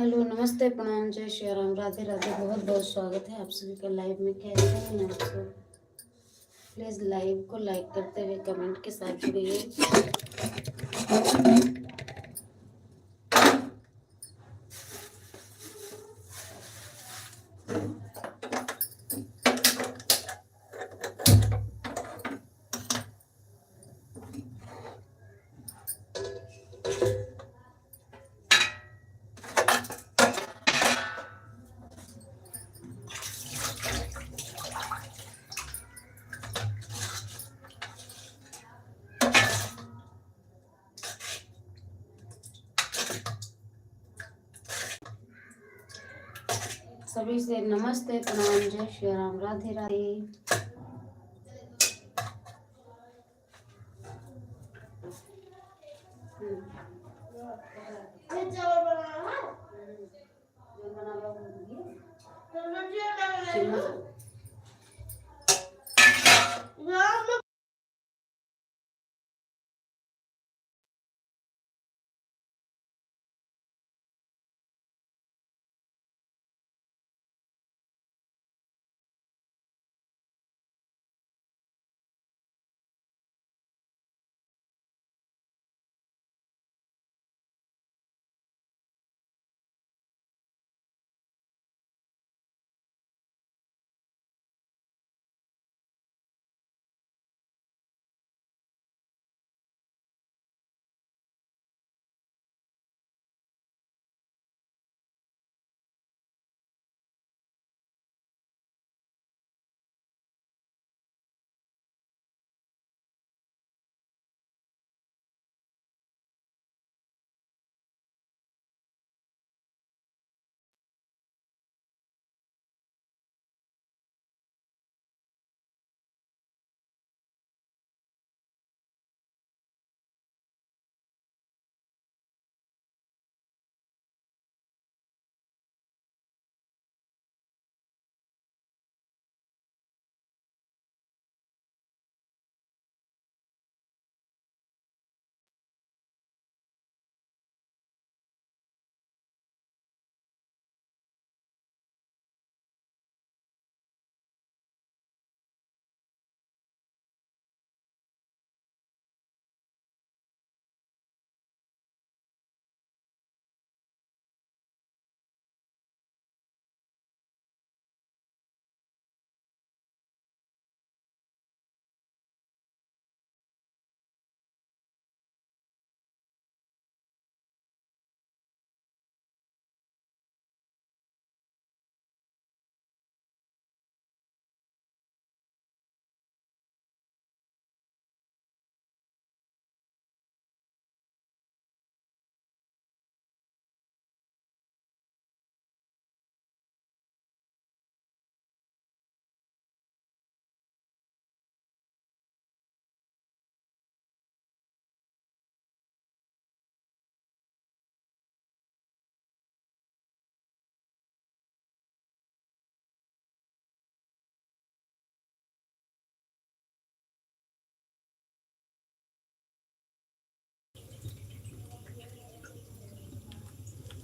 Hello, नमस्ते, प्रणाम, जय श्री राम, राधे राधे। बहुत बहुत स्वागत है आप सभी का लाइव में। कैसे हैं आप सब? प्लीज़ लाइव को लाइक करते हुए कमेंट के साथ जुड़िए। सभी से नमस्ते, प्रणाम, जय श्री राम, राधे राधे।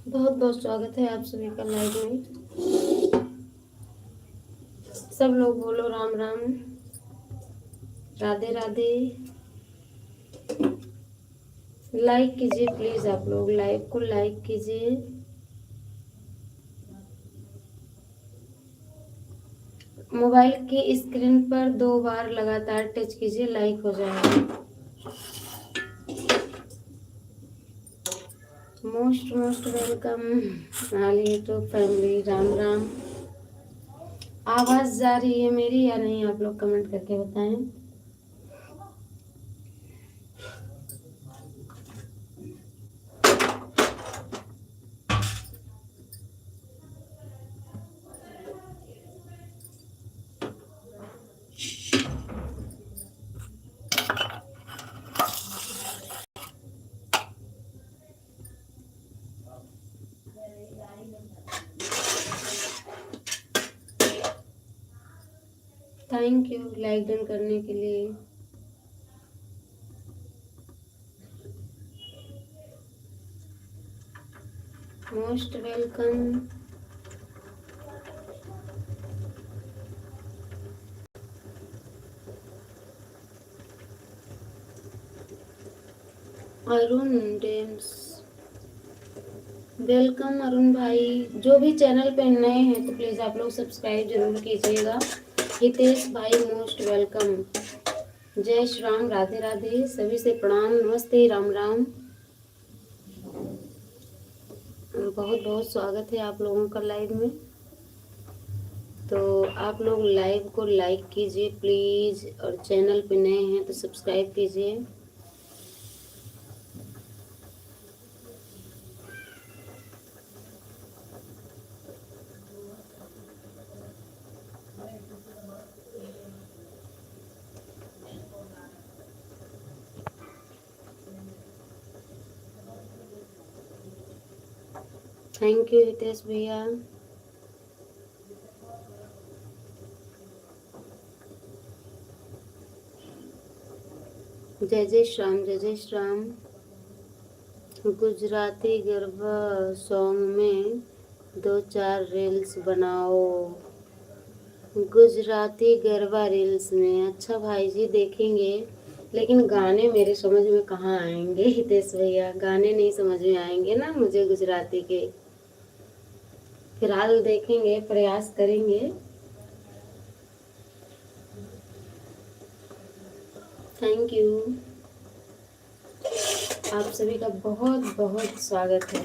बहुत बहुत स्वागत है आप सभी का लाइव में। सब लोग बोलो राम राम, राधे राधे। लाइक कीजिए प्लीज, आप लोग लाइव को लाइक कीजिए। मोबाइल की स्क्रीन पर 2 बार लगातार टच कीजिए, लाइक हो जाएगा। Most most welcome all YouTube family. Ram Ram. आवाज जा रही है मेरी या नहीं, आप लोग कमेंट करके बताएं। थैंक यू लाइक डन करने के लिए। Most welcome. Arun DIMMs, welcome Arun भाई। जो भी चैनल पे नए हैं तो प्लीज़ आप लोग सब्सक्राइब जरूर कीजिएगा। हितेश भाई मोस्ट वेलकम। जय श्री राम, राधे राधे, सभी से प्रणाम, नमस्ते, राम राम। बहुत बहुत स्वागत है आप लोगों का लाइव में। तो आप लोग लाइव को लाइक कीजिए प्लीज़, और चैनल पे नए हैं तो सब्सक्राइब कीजिए। थैंक यू हितेश भैया। जय जय श्याम, जय जय श्याम। गुजराती गरबा सॉन्ग में 2-4 रील्स बनाओ। गुजराती गरबा रील्स में, अच्छा भाई जी देखेंगे, लेकिन गाने मेरे समझ में कहाँ आएंगे हितेश भैया, गाने नहीं समझ में आएंगे ना मुझे गुजराती के। फिलहाल देखेंगे, प्रयास करेंगे। थैंक यू, आप सभी का बहुत बहुत स्वागत है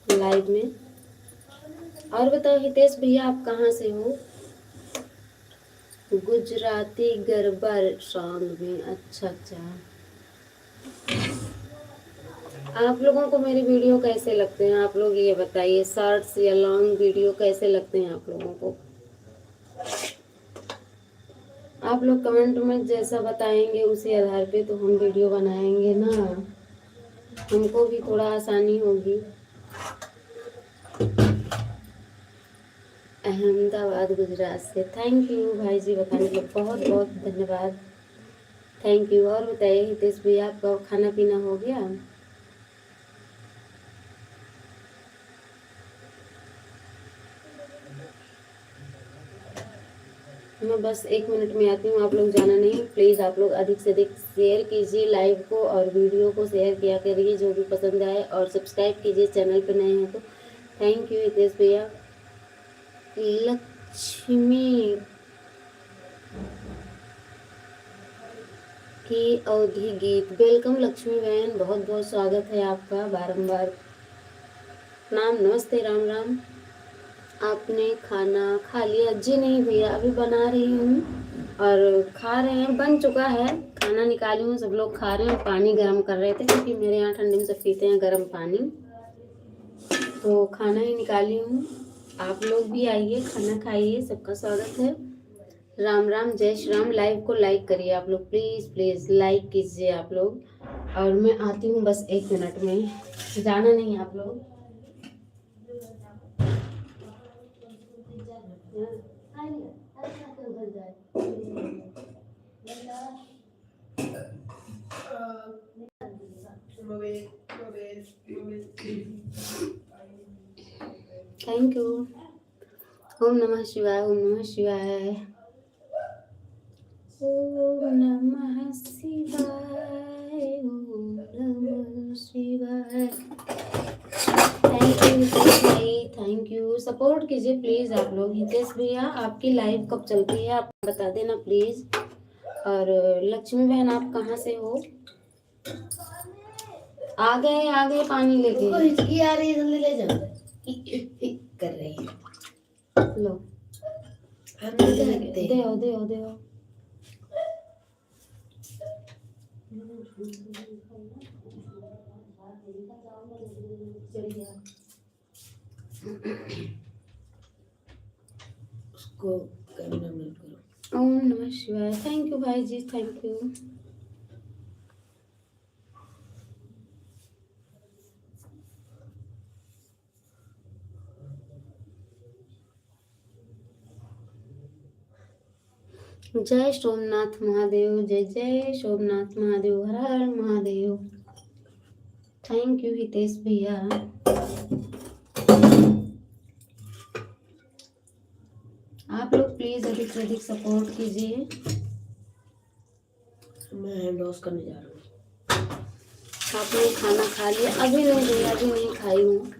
लाइव में। और बताओ हितेश भैया, आप कहाँ से हो? गुजराती गरबा सॉन्ग में, अच्छा अच्छा। आप लोगों को मेरे वीडियो कैसे लगते हैं, आप लोग ये बताइए। शॉर्ट्स या लॉन्ग वीडियो कैसे लगते हैं आप लोगों को? आप लोग कमेंट में जैसा बताएंगे उसी आधार पे तो हम वीडियो बनाएंगे ना, हमको भी थोड़ा आसानी होगी। अहमदाबाद गुजरात से, थैंक यू भाई जी बताने के लिए, बहुत बहुत धन्यवाद, थैंक यू। और बताइए हितेश भैया, आपका खाना पीना हो गया? मैं बस 1 मिनट में आती हूँ, आप लोग जाना नहीं प्लीज़। आप लोग अधिक से अधिक शेयर कीजिए लाइव को, और वीडियो को शेयर किया करिए जो भी पसंद आए, और सब्सक्राइब कीजिए चैनल पे नए हैं तो। थैंक यू हितेश भैया। लक्ष्मी की अवधि गीत, वेलकम लक्ष्मी बहन, बहुत बहुत स्वागत है आपका, बारंबार नाम, नमस्ते, राम राम। आपने खाना खा लिया? जी नहीं भैया, अभी बना रही हूँ और खा रहे हैं, बन चुका है, खाना निकाली हूँ, सब लोग खा रहे हैं। पानी गर्म कर रहे थे क्योंकि मेरे यहाँ ठंडी में सब पीते हैं गर्म पानी, तो खाना ही निकाली हूँ। आप लोग भी आइए, खाना खाइए, सबका स्वागत है। राम राम, जय श्री राम। लाइव को लाइक करिए आप लोग प्लीज़ प्लीज़, लाइक कीजिए आप लोग। और मैं आती हूँ बस 1 मिनट में, जाना नहीं आप लोग। Thank you. ओम नमः शिवाय, ओम नमः शिवाय, ओम नमः शिवाय, ओम नमः शिवाय। थैंक यू हितेश भाई, थैंक यू। सपोर्ट कीजिए प्लीज़ आप लोग। हितेश भैया, आपकी लाइव कब चलती है आप बता देना प्लीज़। और लक्ष्मी बहन, आप कहाँ से हो? आ गए पानी लेके। हिचकी आ रही है, जल्दी ले जाओ। कर रही है, लो दे आओ। उसको कैमरा में करो। ओम नमः शिवाय, थैंक यू भाई जी, थैंक यू। जय सोमनाथ महादेव, जय जय सोमनाथ महादेव, हर हर महादेव। थैंक यू हितेश भैया। प्लीज़ अधिक से अधिक सपोर्ट कीजिए। मैं हैंड वॉश करने जा रहा हूँ। आपने खाना खा लिया? अभी नहीं भैया, अभी नहीं खाई हूँ,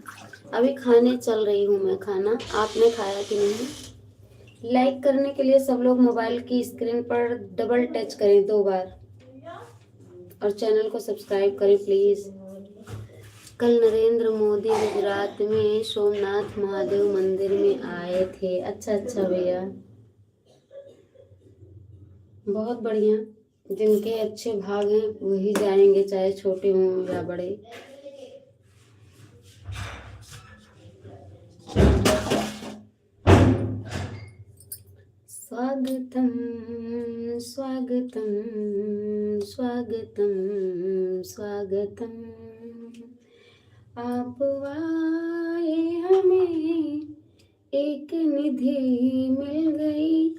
अभी खाने चल रही हूँ मैं खाना। आपने खाया कि नहीं? लाइक करने के लिए सब लोग मोबाइल की स्क्रीन पर डबल टच करें 2 बार और चैनल को सब्सक्राइब करें प्लीज़। कल नरेंद्र मोदी गुजरात में सोमनाथ महादेव मंदिर में आए थे। अच्छा अच्छा भैया, बहुत बढ़िया। जिनके अच्छे भाग हैं वही जाएंगे, चाहे छोटे हों या बड़े। स्वागतम स्वागतम स्वागतम स्वागतम, आप आए हमें एक निधि मिल गई,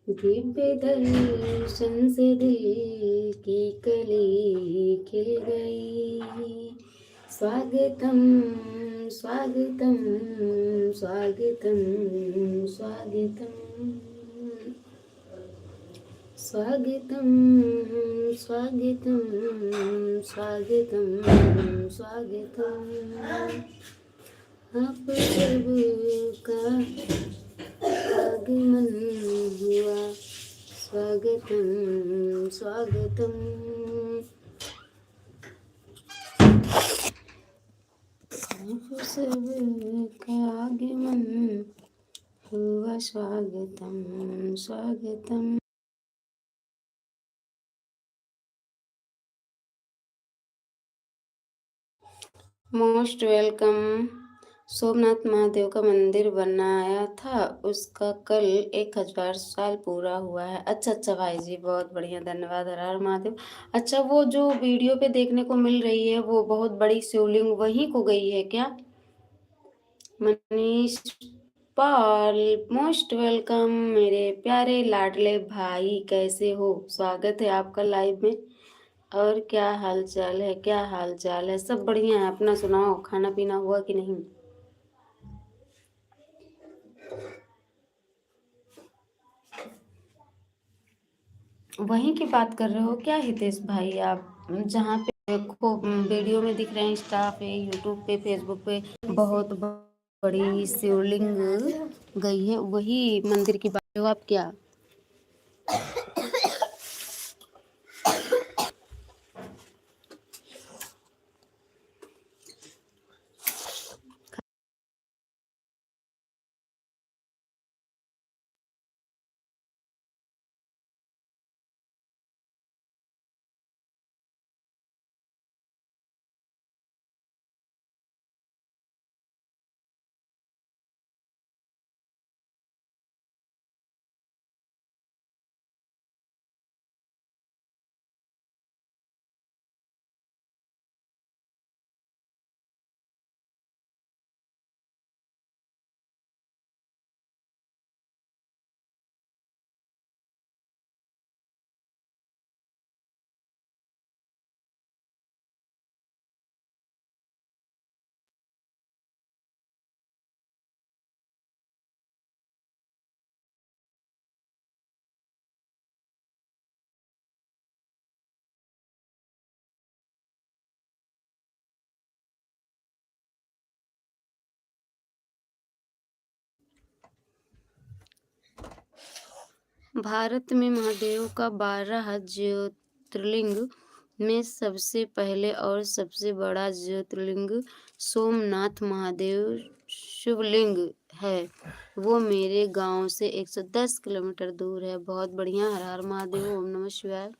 दिव्य दर्शन से दिल की कली खिल गई। स्वागतम स्वागतम स्वागतम स्वागतम स्वागतम स्वागतम स्वागतम स्वागतम, आप सबका आगमन हुआ। स्वागतम स्वागतम, आप सबका आगमन हुआ। स्वागतम स्वागतम। Most welcome. सोमनाथ महादेव का मंदिर बनाया था, उसका कल 1000 साल पूरा हुआ है। अच्छा अच्छा भाई जी, बहुत बढ़िया, धन्यवाद। हर हर महादेव। अच्छा, वो जो वीडियो पे देखने को मिल रही है वो बहुत बड़ी शिवलिंग वहीं को गई है क्या? मनीष पाल, मोस्ट वेलकम मेरे प्यारे लाडले भाई, कैसे हो? स्वागत है आपका लाइव में। और क्या हाल चाल है? क्या हाल चाल है? सब बढ़िया है, अपना सुनाओ। खाना पीना हुआ कि नहीं? वहीं की बात कर रहे हो क्या हितेश भाई आप? जहाँ पे देखो वीडियो में दिख रहे हैं, इंस्टा पे, यूट्यूब पे, फेसबुक पे बहुत बड़ी शिवलिंग गई है, वही मंदिर की बात हो आप क्या? भारत में महादेव का 12 ज्योतिर्लिंग में सबसे पहले और सबसे बड़ा ज्योतिर्लिंग सोमनाथ महादेव शिवलिंग है। वो मेरे गांव से 110 किलोमीटर दूर है। बहुत बढ़िया। हर हर महादेव। ओम नमः शिवाय।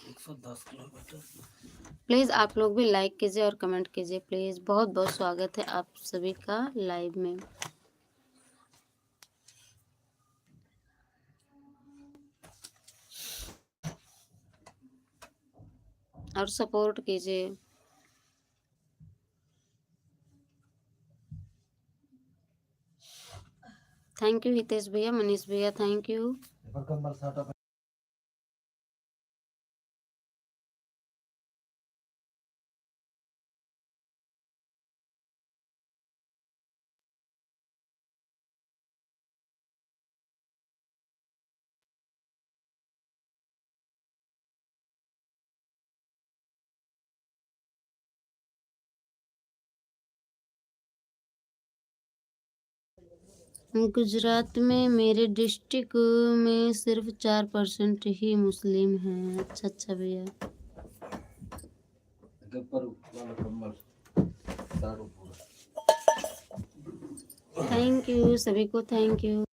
110 किलोमीटर। प्लीज़ आप लोग भी लाइक कीजिए और कमेंट कीजिए प्लीज़। बहुत बहुत स्वागत है आप सभी का लाइव में। और सपोर्ट कीजिए। थैंक यू हितेश भैया, मनीष भैया, थैंक यू। गुजरात में मेरे डिस्ट्रिक्ट में सिर्फ 4% ही मुस्लिम हैं। अच्छा अच्छा भैया, थैंक यू सभी को, थैंक यू।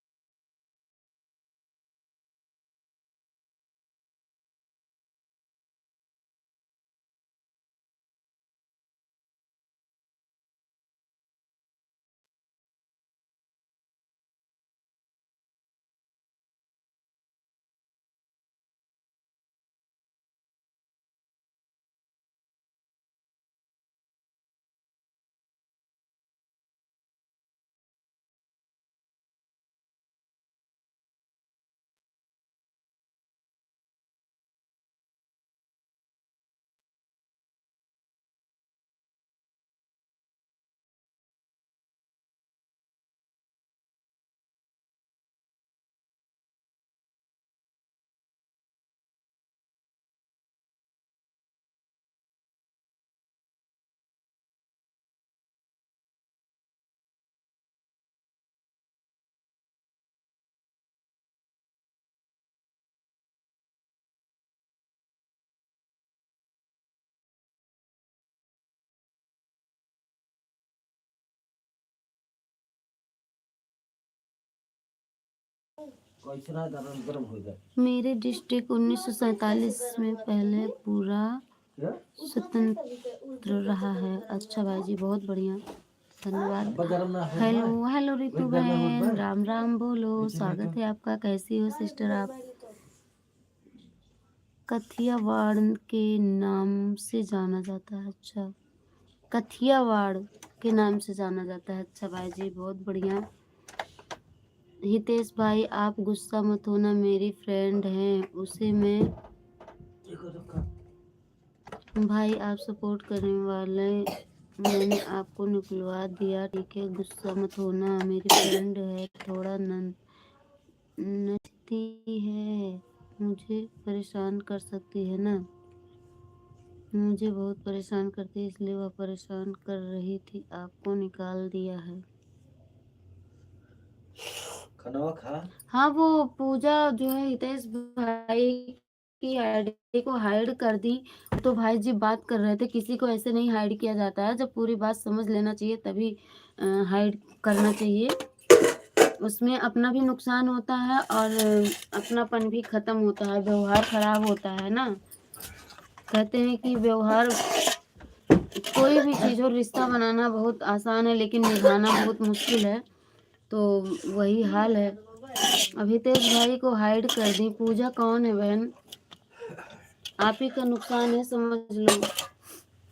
मेरे डिस्ट्रिक्ट 1947 में पहले पूरा स्वतंत्र रहा है। अच्छा भाई जी, बहुत बढ़िया, धन्यवाद। हेलो हेलो रितु बहन, राम राम बोलो, स्वागत है आपका। कैसी हो सिस्टर आप? कथियावाड़ के नाम से जाना जाता है। अच्छा, कथियावाड़ के नाम से जाना जाता है। अच्छा भाई जी, बहुत बढ़िया। हितेश भाई, आप गुस्सा मत होना, मेरी फ्रेंड हैं, उसे मैं भाई आप सपोर्ट करने वाले, मैंने आपको निकलवा दिया, ठीक है, गुस्सा मत होना, मेरी फ्रेंड है, थोड़ा नचती है, मुझे परेशान कर सकती है ना, मुझे बहुत परेशान करती है, इसलिए वह परेशान कर रही थी, आपको निकाल दिया है। खाना खा? हाँ, वो पूजा जो है हितेश भाई की आईडी को हाइड कर दी। तो भाई जी बात कर रहे थे, किसी को ऐसे नहीं हाइड किया जाता है, जब पूरी बात समझ लेना चाहिए तभी हाइड करना चाहिए। उसमें अपना भी नुकसान होता है और अपनापन भी खत्म होता है, व्यवहार खराब होता है ना। कहते हैं कि व्यवहार, कोई भी चीज़ हो, रिश्ता बनाना बहुत आसान है लेकिन निभाना बहुत मुश्किल है, तो वही हाल है। अभी हितेश भाई को हाइड कर दी। पूजा कौन है बहन? आप ही का नुकसान है, समझ लो।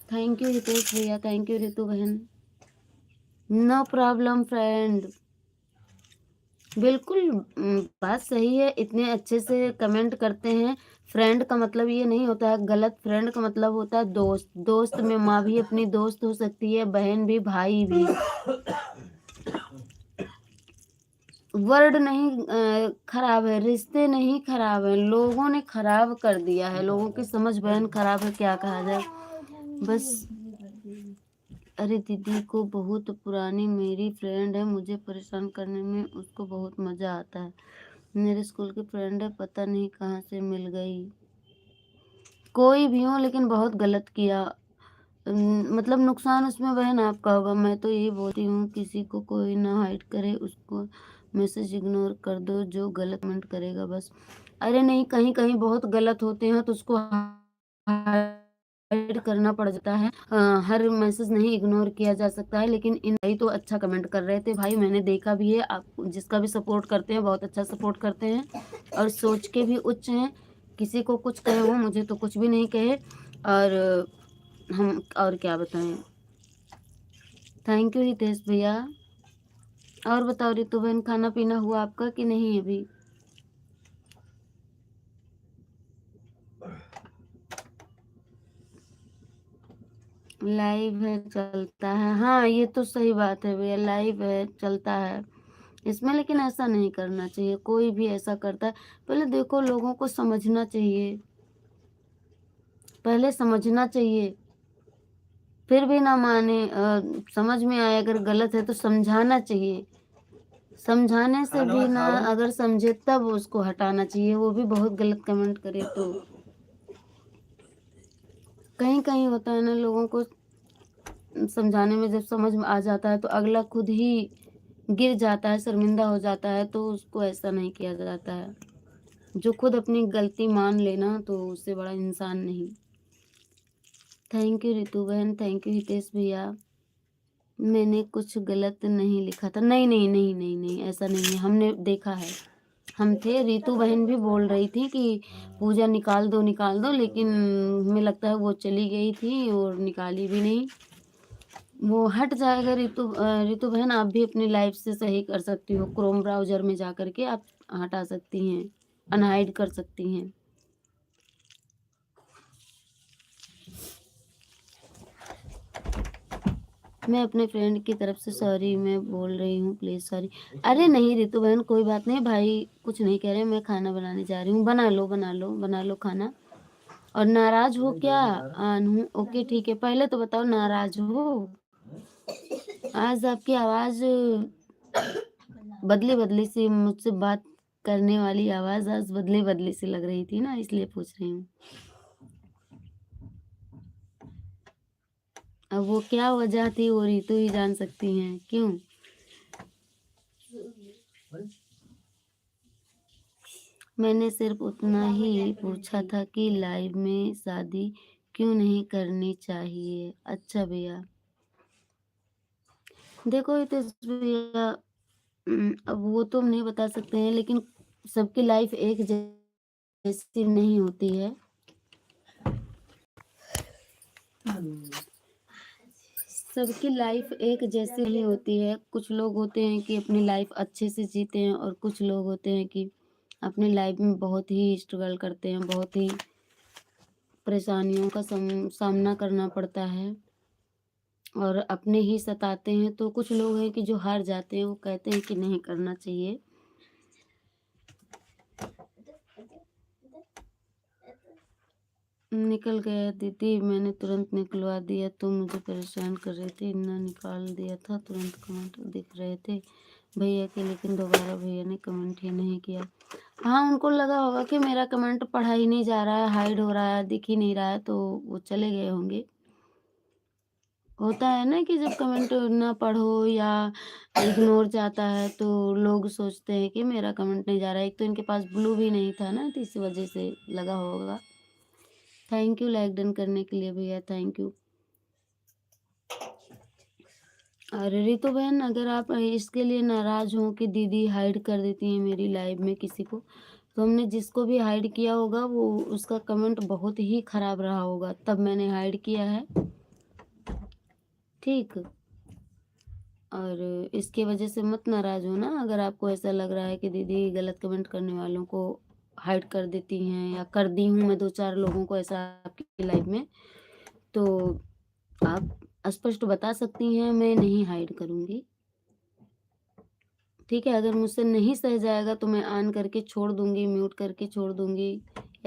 थैंक यू हितेश भैया, थैंक यू रितु बहन। नो प्रॉब्लम फ्रेंड, बिल्कुल बात सही है। इतने अच्छे से कमेंट करते हैं। फ्रेंड का मतलब ये नहीं होता है गलत, फ्रेंड का मतलब होता है दोस्त। दोस्त में माँ भी अपनी दोस्त हो सकती है, बहन भी, भाई भी। वर्ड नहीं खराब है, रिश्ते नहीं खराब है, लोगों ने खराब कर दिया है, लोगों की समझ बहन खराब है, क्या कहा जाए बस। अरे दीदी को बहुत पुरानी मेरी फ्रेंड है, मुझे परेशान करने में उसको बहुत मजा आता है, मेरे स्कूल की फ्रेंड है, पता नहीं कहाँ से मिल गई। कोई भी हो लेकिन बहुत गलत किया। मतलब नुकसान उसमें बहन आपका होगा। मैं तो यही बोलती हूँ, किसी को कोई ना हाइड करे, उसको मैसेज इग्नोर कर दो, जो गलत कमेंट करेगा बस। अरे नहीं, कहीं कहीं बहुत गलत होते हैं तो उसको हाइड करना पड़ जाता है। हर मैसेज नहीं इग्नोर किया जा सकता है, लेकिन इन भाई तो अच्छा कमेंट कर रहे थे भाई, मैंने देखा भी है। आप जिसका भी सपोर्ट करते हैं बहुत अच्छा सपोर्ट करते हैं और सोच के भी उच्च हैं। किसी को कुछ कहे हो, मुझे तो कुछ भी नहीं कहे, और हम और क्या बताएं। थैंक यू हितेश भैया। और बताओ रितु बहन, खाना पीना हुआ आपका कि नहीं अभी? लाइव है, चलता है, हाँ ये तो सही बात है भैया, लाइव है, चलता है इसमें, लेकिन ऐसा नहीं करना चाहिए। कोई भी ऐसा करता है, पहले देखो, लोगों को समझना चाहिए, पहले समझना चाहिए, फिर भी ना माने, समझ में आए, अगर गलत है तो समझाना चाहिए, समझाने से खाना भी ना, खाओ। अगर समझे तब उसको हटाना चाहिए, वो भी बहुत गलत कमेंट करे तो। कहीं कहीं होता है ना, लोगों को समझाने में जब समझ में आ जाता है तो अगला खुद ही गिर जाता है, शर्मिंदा हो जाता है, तो उसको ऐसा नहीं किया जाता है। जो खुद अपनी गलती मान लेना, तो उससे बड़ा इंसान नहीं। थैंक यू रितु बहन, थैंक यू हितेश भैया। मैंने कुछ गलत नहीं लिखा था। नहीं नहीं नहीं नहीं नहीं, ऐसा नहीं है, हमने देखा है। हम थे, रितु बहन भी बोल रही थी कि पूजा निकाल दो, लेकिन हमें लगता है वो चली गई थी और निकाली भी नहीं। वो हट जाएगा। रितु बहन, आप भी अपनी लाइफ से सही कर सकती हो। क्रोम ब्राउजर में जा करके आप हटा सकती हैं, अनहाइड कर सकती हैं। मैं अपने फ्रेंड की तरफ से सॉरी मैं बोल रही हूँ, प्लीज सॉरी। अरे नहीं रितु बहन, कोई बात नहीं, भाई कुछ नहीं कह रहे, मैं खाना बनाने जा रही हूँ। बना लो बना लो बना लो खाना। और नाराज हो क्या? ओके ठीक है, पहले तो बताओ नाराज हो? आज आपकी आवाज बदली बदली सी, मुझसे बात करने वाली आवाज आज बदली बदली सी लग रही थी ना, इसलिए पूछ रही हूँ। अब वो क्या वजह थी, वो रितु ही जान सकती हैं। क्यों? मैंने सिर्फ उतना ही पूछा था कि लाइव में शादी क्यों नहीं करनी चाहिए। अच्छा भैया, देखो ये तो भैया, अब वो तो हम नहीं बता सकते हैं, लेकिन सबकी लाइफ एक जैसी नहीं होती है। सबकी लाइफ एक जैसी नहीं होती है। कुछ लोग होते हैं कि अपनी लाइफ अच्छे से जीते हैं, और कुछ लोग होते हैं कि अपनी लाइफ में बहुत ही स्ट्रगल करते हैं, बहुत ही परेशानियों का सामना करना पड़ता है और अपने ही सताते हैं। तो कुछ लोग हैं कि जो हार जाते हैं, वो कहते हैं कि नहीं करना चाहिए। निकल गया दीदी, मैंने तुरंत निकलवा दिया, तुम मुझे परेशान कर रहे थे, इतना निकाल दिया था, तुरंत कमेंट दिख रहे थे भैया के, लेकिन दोबारा भैया ने कमेंट ही नहीं किया। हाँ, उनको लगा होगा कि मेरा कमेंट पढ़ा ही नहीं जा रहा है, हाइड हो रहा है, दिख ही नहीं रहा है, तो वो चले गए होंगे। होता है ना कि जब कमेंट ना पढ़ो या इग्नोर जाता है, तो लोग सोचते हैं कि मेरा कमेंट नहीं जा रहा है। एक तो इनके पास ब्लू भी नहीं था ना, तो इस वजह से लगा होगा। थैंक यू लाइक डन करने के लिए भैया, थैंक यू। और रितु बहन, अगर आप इसके लिए नाराज हो कि दीदी हाइड कर देती हैं मेरी लाइव में किसी को, तो हमने जिसको भी हाइड किया होगा, वो उसका कमेंट बहुत ही खराब रहा होगा, तब मैंने हाइड किया है। ठीक, और इसके वजह से मत नाराज हो ना। अगर आपको ऐसा लग रहा है कि दीदी गलत कमेंट करने वालों को हाइड कर देती हैं, या कर दी हूँ मैं 2-4 लोगों को ऐसा आपकी लाइफ में, तो आप स्पष्ट बता सकती हैं, मैं नहीं हाइड करूँगी। ठीक है, अगर मुझसे नहीं सह जाएगा तो मैं ऑन करके छोड़ दूँगी, म्यूट करके छोड़ दूँगी,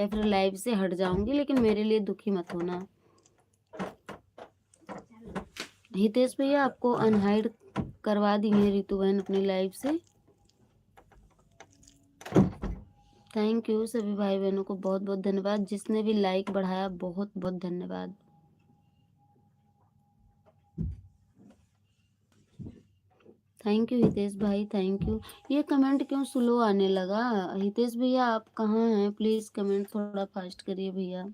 या फिर लाइव से हट जाऊँगी, लेकिन मेरे लिए दुखी मत होना। हितेश भैया, आपको अनहाइड करवा दी है रितु बहन अपनी लाइव से। थैंक यू सभी भाई बहनों को, बहुत बहुत धन्यवाद। जिसने भी लाइक बढ़ाया, बहुत बहुत धन्यवाद। थैंक यू हितेश भाई, थैंक यू। ये कमेंट क्यों स्लो आने लगा? हितेश भैया आप कहाँ हैं? प्लीज कमेंट थोड़ा फास्ट करिए भैया।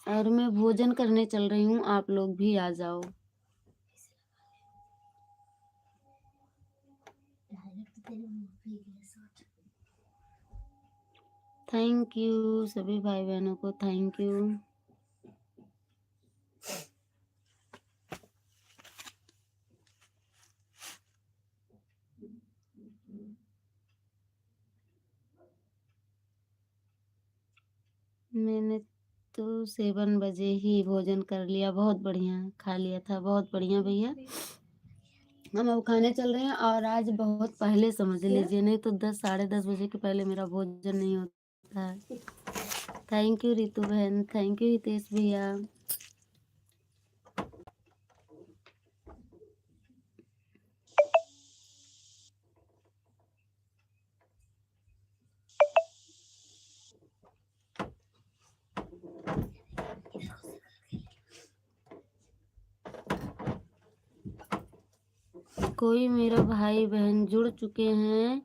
और मैं भोजन करने चल रही हूँ, आप लोग भी आ जाओ। थैंक यू सभी भाई बहनों को, थैंक यू। मैंने तो 7 बजे ही भोजन कर लिया, बहुत बढ़िया खा लिया था, बहुत बढ़िया भैया। हम अब खाने चल रहे हैं, और आज बहुत पहले समझ लीजिए, नहीं तो 10 साढ़े 10 बजे के पहले मेरा भोजन नहीं होता है। थैंक यू रितु बहन, थैंक यू हितेश भैया। कोई मेरा भाई बहन जुड़ चुके हैं,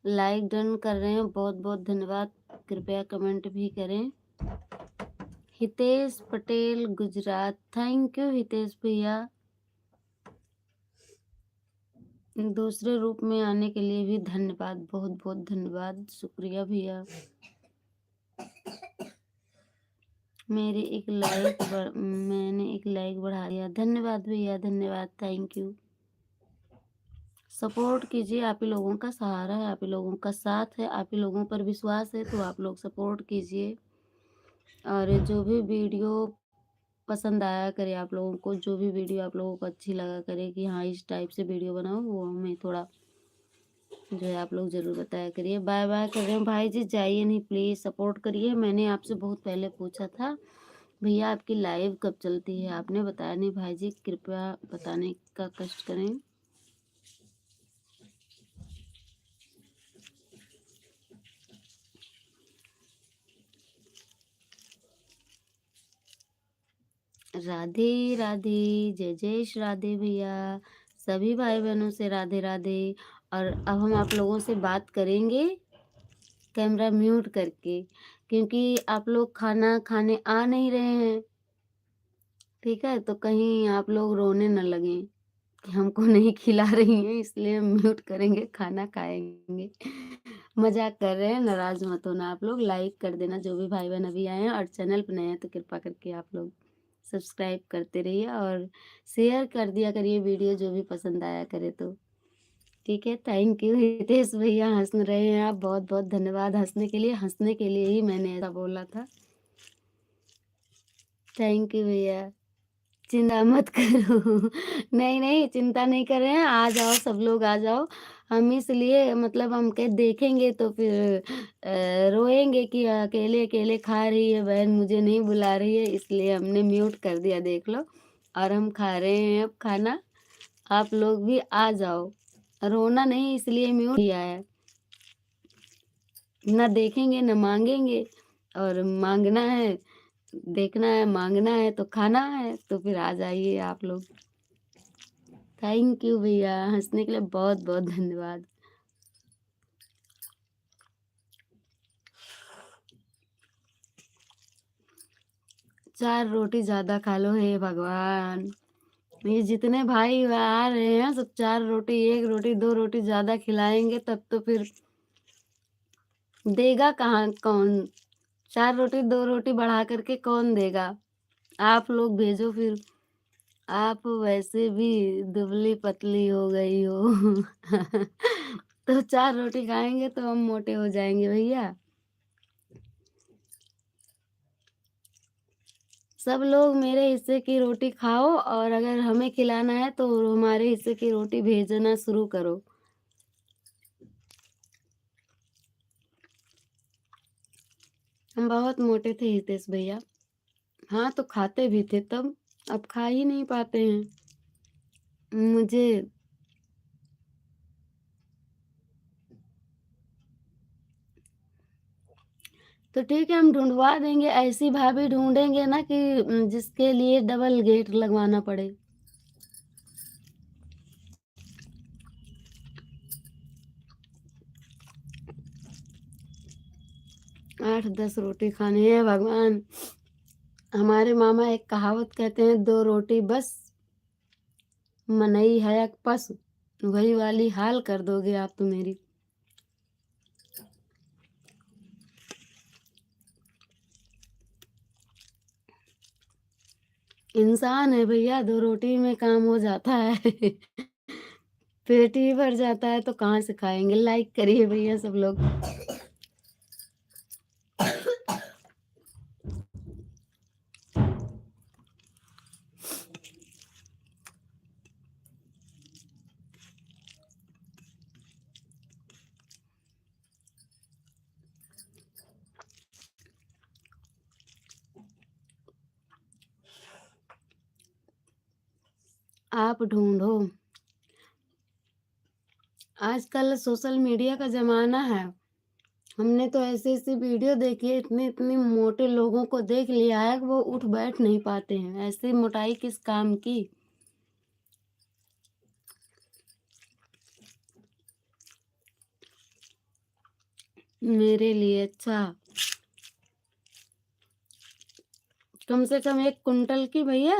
लाइक डन कर रहे हैं, बहुत बहुत धन्यवाद। कृपया कमेंट भी करें। हितेश पटेल गुजरात, थैंक यू हितेश भैया। दूसरे रूप में आने के लिए भी धन्यवाद, बहुत बहुत धन्यवाद, शुक्रिया भैया। मैंने एक लाइक बढ़ा दिया, धन्यवाद भैया, धन्यवाद, थैंक यू। सपोर्ट कीजिए, आप ही लोगों का सहारा है, आप ही लोगों का साथ है, आप ही लोगों पर विश्वास है, तो आप लोग सपोर्ट कीजिए। और जो भी वीडियो पसंद आया करे, आप लोगों को जो भी वीडियो आप लोगों को अच्छी लगा करे कि हाँ इस टाइप से वीडियो बनाओ, वो हमें थोड़ा जो है आप लोग ज़रूर बताया करिए। बाय बाय कर रहे हैं भाई जी, जाइए नहीं, प्लीज़ सपोर्ट करिए। मैंने आपसे बहुत पहले पूछा था भैया आपकी लाइव कब चलती है, आपने बताया नहीं भाई जी, कृपया बताने का कष्ट करें। राधे राधे, जय जय श्री राधे भैया, सभी भाई बहनों से राधे राधे। और अब हम आप लोगों से बात करेंगे कैमरा म्यूट करके, क्योंकि आप लोग खाना खाने आ नहीं रहे हैं, ठीक है, तो कहीं आप लोग रोने न लगें कि हमको नहीं खिला रही हैं, इसलिए हम म्यूट करेंगे, खाना खाएंगे। मजाक कर रहे हैं, नाराज मत होना आप लोग। लाइक कर देना जो भी भाई बहन अभी आए हैं, और चैनल पर नए हैं तो कृपा करके आप लोग सब्सक्राइब करते रहिए और शेयर कर दिया करिए वीडियो, जो भी पसंद आया करे तो, ठीक है। थैंक यू हितेश भैया, हंस रहे हैं आप, बहुत बहुत धन्यवाद हंसने के लिए ही मैंने ऐसा बोला था। थैंक यू भैया, चिंता मत करो। नहीं नहीं, चिंता नहीं कर रहे हैं, आ जाओ सब लोग आ जाओ। हम इसलिए मतलब हम कह देखेंगे तो फिर रोएंगे कि अकेले अकेले खा रही है बहन, मुझे नहीं बुला रही है, इसलिए हमने म्यूट कर दिया, देख लो। और हम खा रहे हैं अब खाना, आप लोग भी आ जाओ। रोना नहीं, इसलिए म्यूट किया है। ना देखेंगे ना मांगेंगे, और मांगना है, देखना है, मांगना है तो खाना है, तो फिर आ जाइए आप लोग। थैंक यू भैया, हंसने के लिए बहुत बहुत धन्यवाद। चार रोटी ज्यादा खा लो, हे भगवान। ये जितने भाई आ रहे हैं सब चार रोटी, एक रोटी, दो रोटी ज्यादा खिलाएंगे तब तो फिर देगा कहाँ कौन। चार रोटी दो रोटी बढ़ा करके कौन देगा, आप लोग भेजो फिर। आप वैसे भी दुबली पतली हो गई हो। तो चार रोटी खाएंगे तो हम मोटे हो जाएंगे भैया। सब लोग मेरे हिस्से की रोटी खाओ, और अगर हमें खिलाना है तो हमारे हिस्से की रोटी भेजना शुरू करो। हम बहुत मोटे थे हितेश भैया, हाँ तो खाते भी थे तब, अब खा ही नहीं पाते हैं। मुझे तो ठीक है, हम ढूंढवा देंगे, ऐसी भाभी ढूंढेंगे ना कि जिसके लिए डबल गेट लगवाना पड़े। आठ दस रोटी खानी है भगवान। हमारे मामा एक कहावत कहते हैं, दो रोटी बस, मनई है एक पस, वही वाली हाल कर दोगे आप तो मेरी। इंसान है भैया, दो रोटी में काम हो जाता है। पेट ही भर जाता है तो कहाँ से खाएंगे। लाइक करिए भैया सब लोग। आप ढूंढो, आजकल सोशल मीडिया का जमाना है। हमने तो ऐसी ऐसी वीडियो देखी है, इतने इतने मोटे लोगों को देख लिया है कि वो उठ बैठ नहीं पाते हैं। ऐसी मोटाई किस काम की। मेरे लिए अच्छा, कम से कम 1 कुंटल की भैया?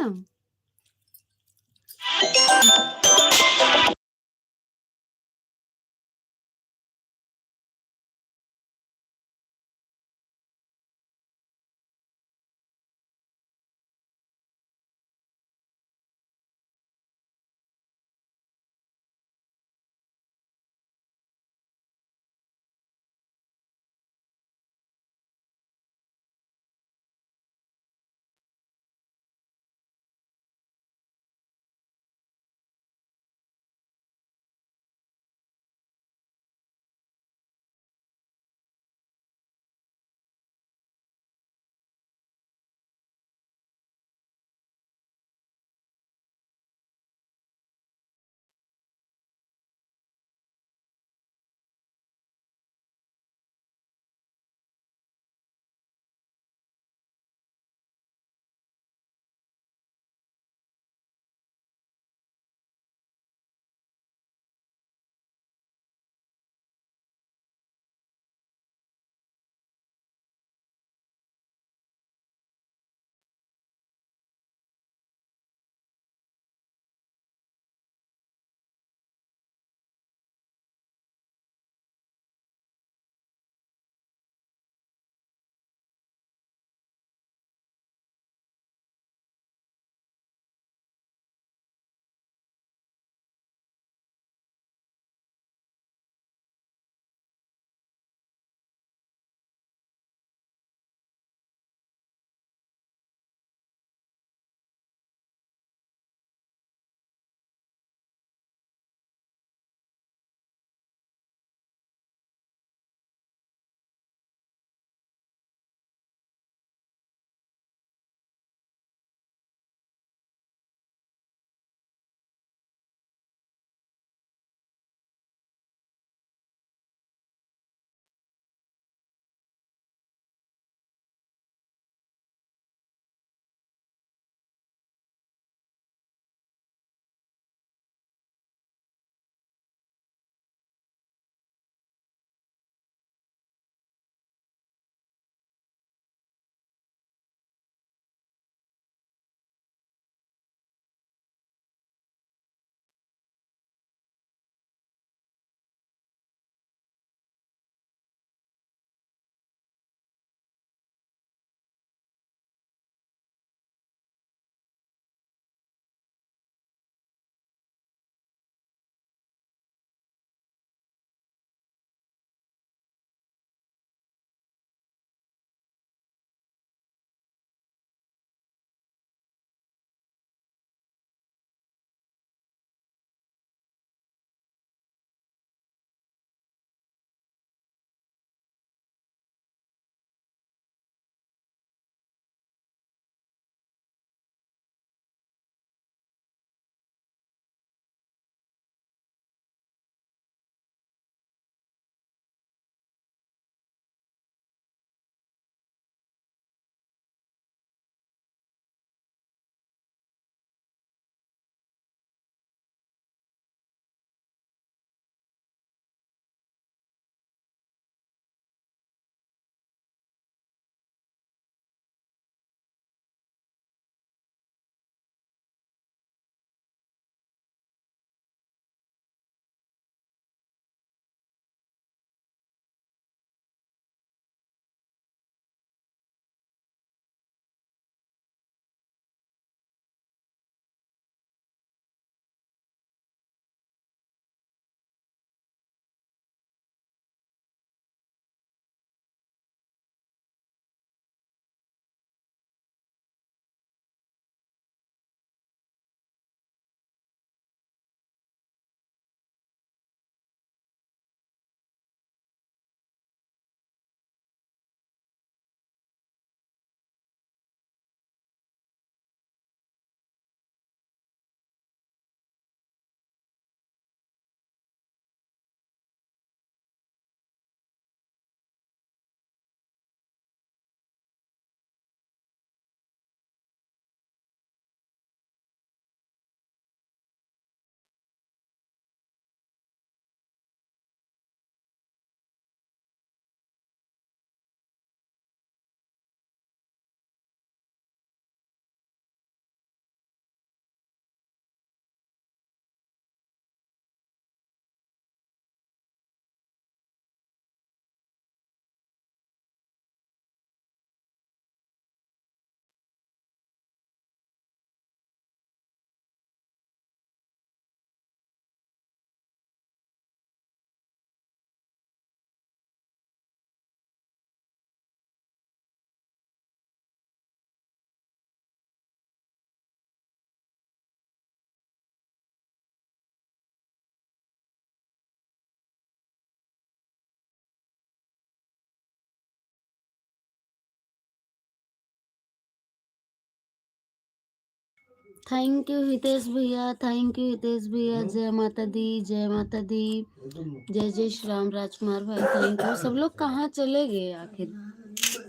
थैंक यू हितेश भैया, थैंक यू हितेश भैया। जय माता दी, जय माता दी, जय जय श्री राम। राजकुमार भाई थैंक यू। सब लोग कहाँ चले गए आखिर?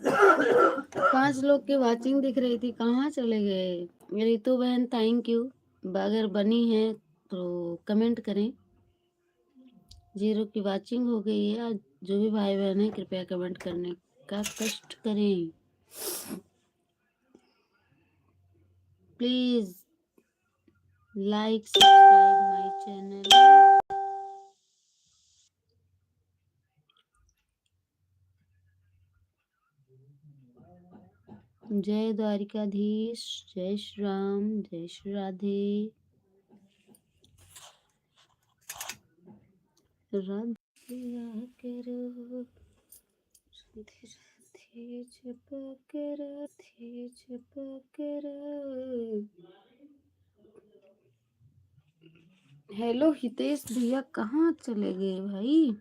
5 लोग की वाचिंग दिख रही थी, कहाँ चले गए? रितु बहन थैंक यू। अगर बनी है तो कमेंट करें। 0 की वाचिंग हो गई है। आज जो भी भाई बहन है कृपया कमेंट करने का कष्ट करें please. Like subscribe my channel. जय द्वारिकाधीश, जय श्री राम, जय श्री राधे। राधे करो, राधे राधे जप करो, राधे जप करो। हेलो हितेश भैया, कहाँ चले गए भाई?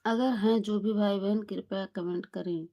अगर हैं जो भी भाई बहन कृपया कमेंट करें।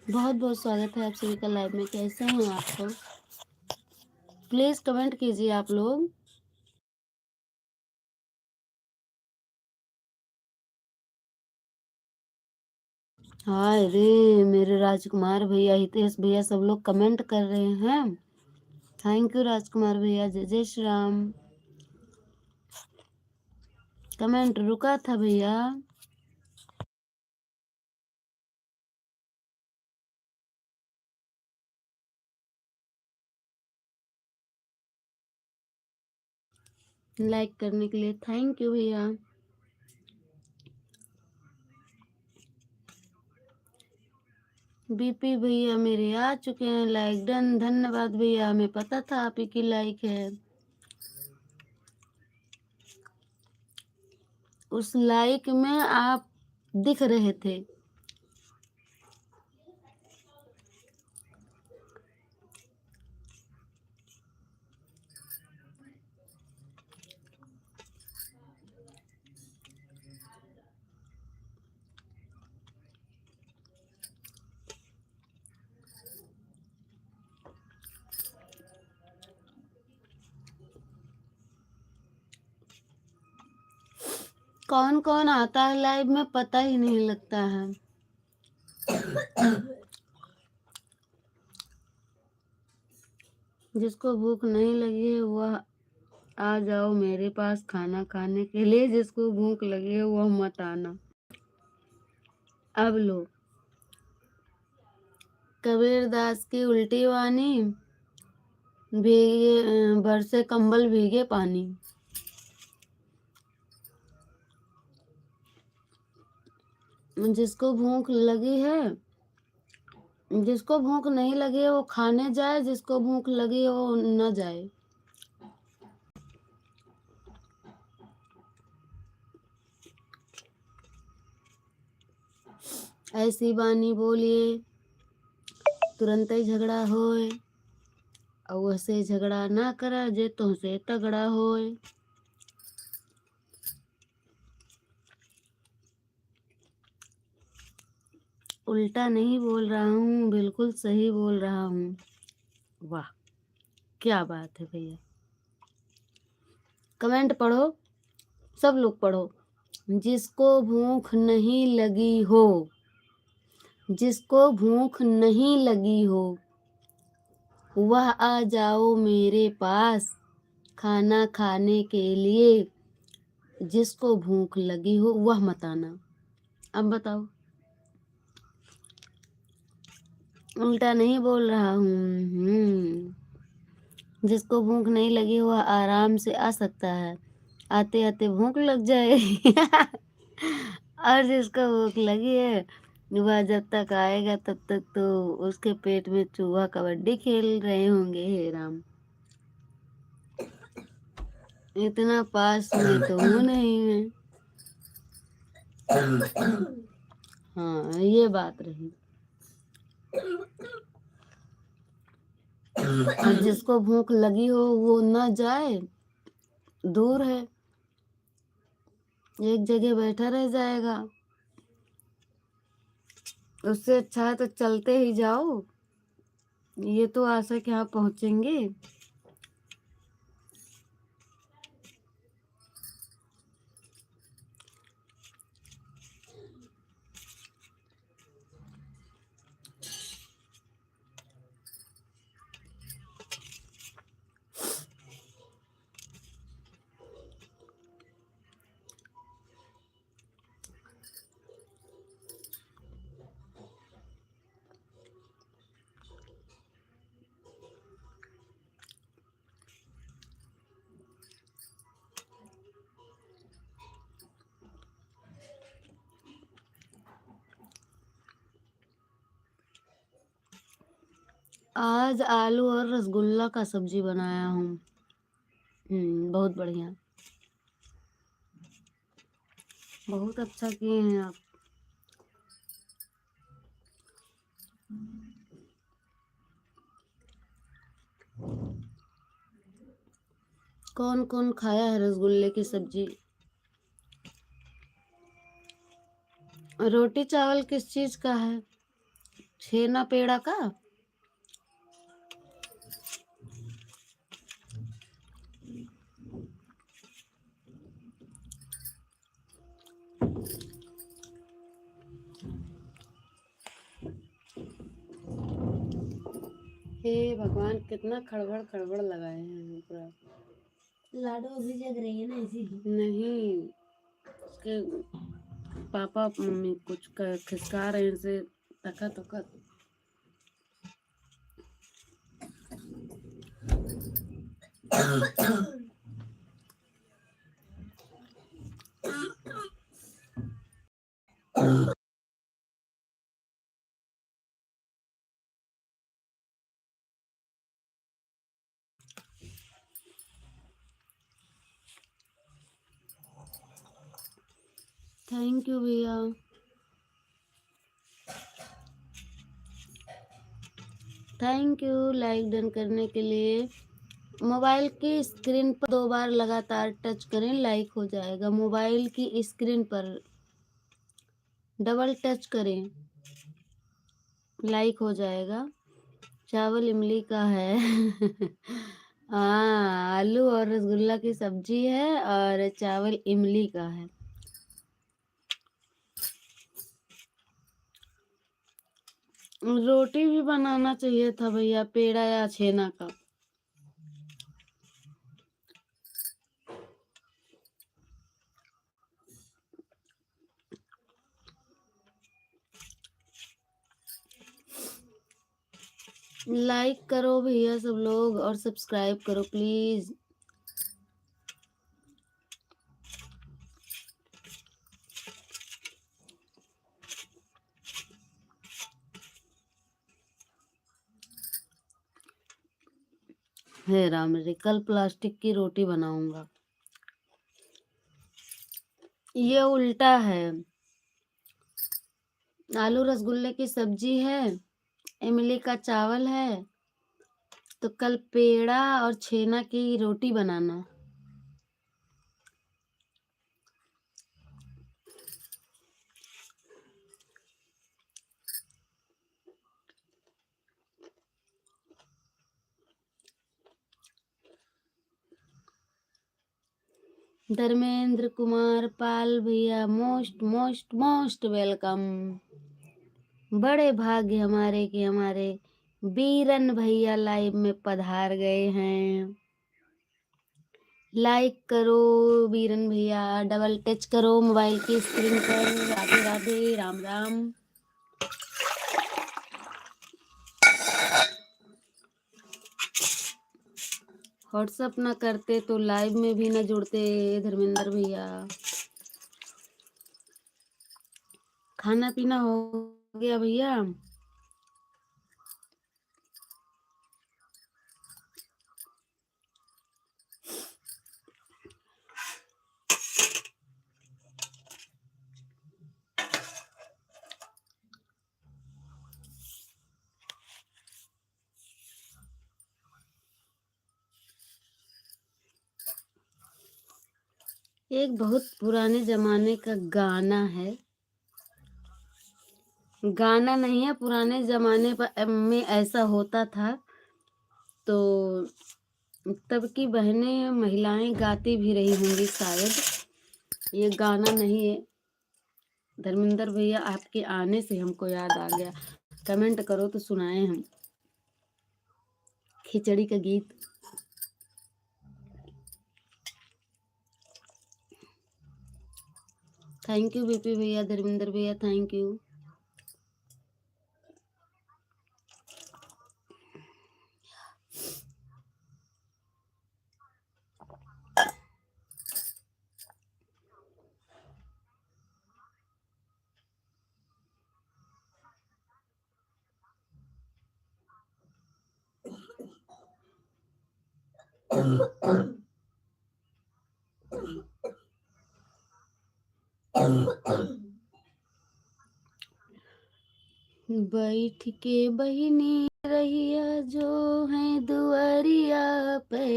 बहुत बहुत स्वागत है आप सभी का लाइव में। कैसे हैं आप सब? प्लीज कमेंट कीजिए आप लोग। हाय रे मेरे राजकुमार भैया, हितेश भैया, सब लोग कमेंट कर रहे हैं। थैंक यू राजकुमार भैया। जय जय श्री राम। कमेंट रुका था भैया। लाइक करने के लिए थैंक यू भैया। बीपी भैया मेरे आ चुके हैं, लाइक डन, धन्यवाद भैया, हमें पता था आप ही की लाइक है। उस लाइक में आप दिख रहे थे। कौन कौन आता है लाइव में पता ही नहीं लगता है। जिसको भूख नहीं लगी है वह आ जाओ मेरे पास खाना खाने के लिए, जिसको भूख लगी है वह मत आना। अब लो कबीरदास की उल्टी वाणी, भीगे बरसे कंबल भीगे पानी। जिसको भूख लगी है, जिसको भूख नहीं लगी है वो खाने जाए, जिसको भूख लगी है वो न जाए। ऐसी बानी बोलिए तुरंत ही झगड़ा होए, और वैसे झगड़ा ना करा जे तुमसे तगड़ा होए। उल्टा नहीं बोल रहा हूँ, बिल्कुल सही बोल रहा हूँ। वाह क्या बात है भैया। कमेंट पढ़ो, सब लोग पढ़ो। जिसको भूख नहीं लगी हो, जिसको भूख नहीं लगी हो वह आ जाओ मेरे पास खाना खाने के लिए, जिसको भूख लगी हो वह मत आना। अब बताओ, उल्टा नहीं बोल रहा हूँ। जिसको भूख नहीं लगी हो वह आराम से आ सकता है, आते आते भूख लग जाए। और जिसको भूख लगी है वह जब तक आएगा तब तक तो उसके पेट में चूहा कबड्डी खेल रहे होंगे। हे राम, इतना पास में तो हूँ नहीं मैं। हाँ ये बात रही। और जिसको भूख लगी हो वो ना जाए, दूर है, एक जगह बैठा रह जाएगा। उससे अच्छा है तो चलते ही जाओ, ये तो आशा कि आप पहुंचेंगे। आज आलू और रसगुल्ला का सब्जी बनाया हूँ। बहुत बढ़िया, बहुत अच्छा किए हैं आप। कौन कौन खाया है रसगुल्ले की सब्जी? रोटी चावल किस चीज का है? छेना पेड़ा का? हे भगवान, कितना खड़बड़ खड़बड़ लगाए हैं पूरा। लाडो अभी जग रही है ना इसीलिए। नहीं, उसके पापा मम्मी कुछ खिसका रहे हैं से तखत तखत। थैंक यू भैया। थैंक यू लाइक डन करने के लिए। मोबाइल की स्क्रीन पर 2 बार लगातार टच करें, लाइक हो जाएगा। मोबाइल की स्क्रीन पर डबल टच करें, लाइक हो जाएगा। चावल इमली का है। हाँ, आलू और रसगुल्ला की सब्जी है और चावल इमली का है। रोटी भी बनाना चाहिए था भैया, पेड़ा या छेना का। लाइक करो भैया सब लोग और सब्सक्राइब करो प्लीज। हे राम रे, कल प्लास्टिक की रोटी बनाऊंगा। ये उल्टा है। आलू रसगुल्ले की सब्जी है, इमली का चावल है, तो कल पेड़ा और छेना की रोटी बनाना। धर्मेंद्र कुमार पाल भैया, मोस्ट मोस्ट मोस्ट वेलकम। बड़े भाग्य हमारे कि हमारे बीरन भैया लाइव में पधार गए हैं। लाइक करो बीरन भैया, डबल टच करो मोबाइल की स्क्रीन पर। राधे राधे, राम राम। व्हाट्सअप ना करते तो लाइव में भी ना जुड़ते धर्मेंद्र भैया। खाना पीना हो गया भैया? एक बहुत पुराने जमाने का गाना है, गाना नहीं है, पुराने जमाने में ऐसा होता था, तो तब की बहनें महिलाएं गाती भी रही होंगी शायद। ये गाना नहीं है। धर्मेंद्र भैया आपके आने से हमको याद आ गया। कमेंट करो तो सुनाए हम खिचड़ी का गीत। थैंक यू बीपी भैया, धर्मेंद्र भैया थैंक यू। बैठ के बहिनी रहिया जो है दुआरिया पे,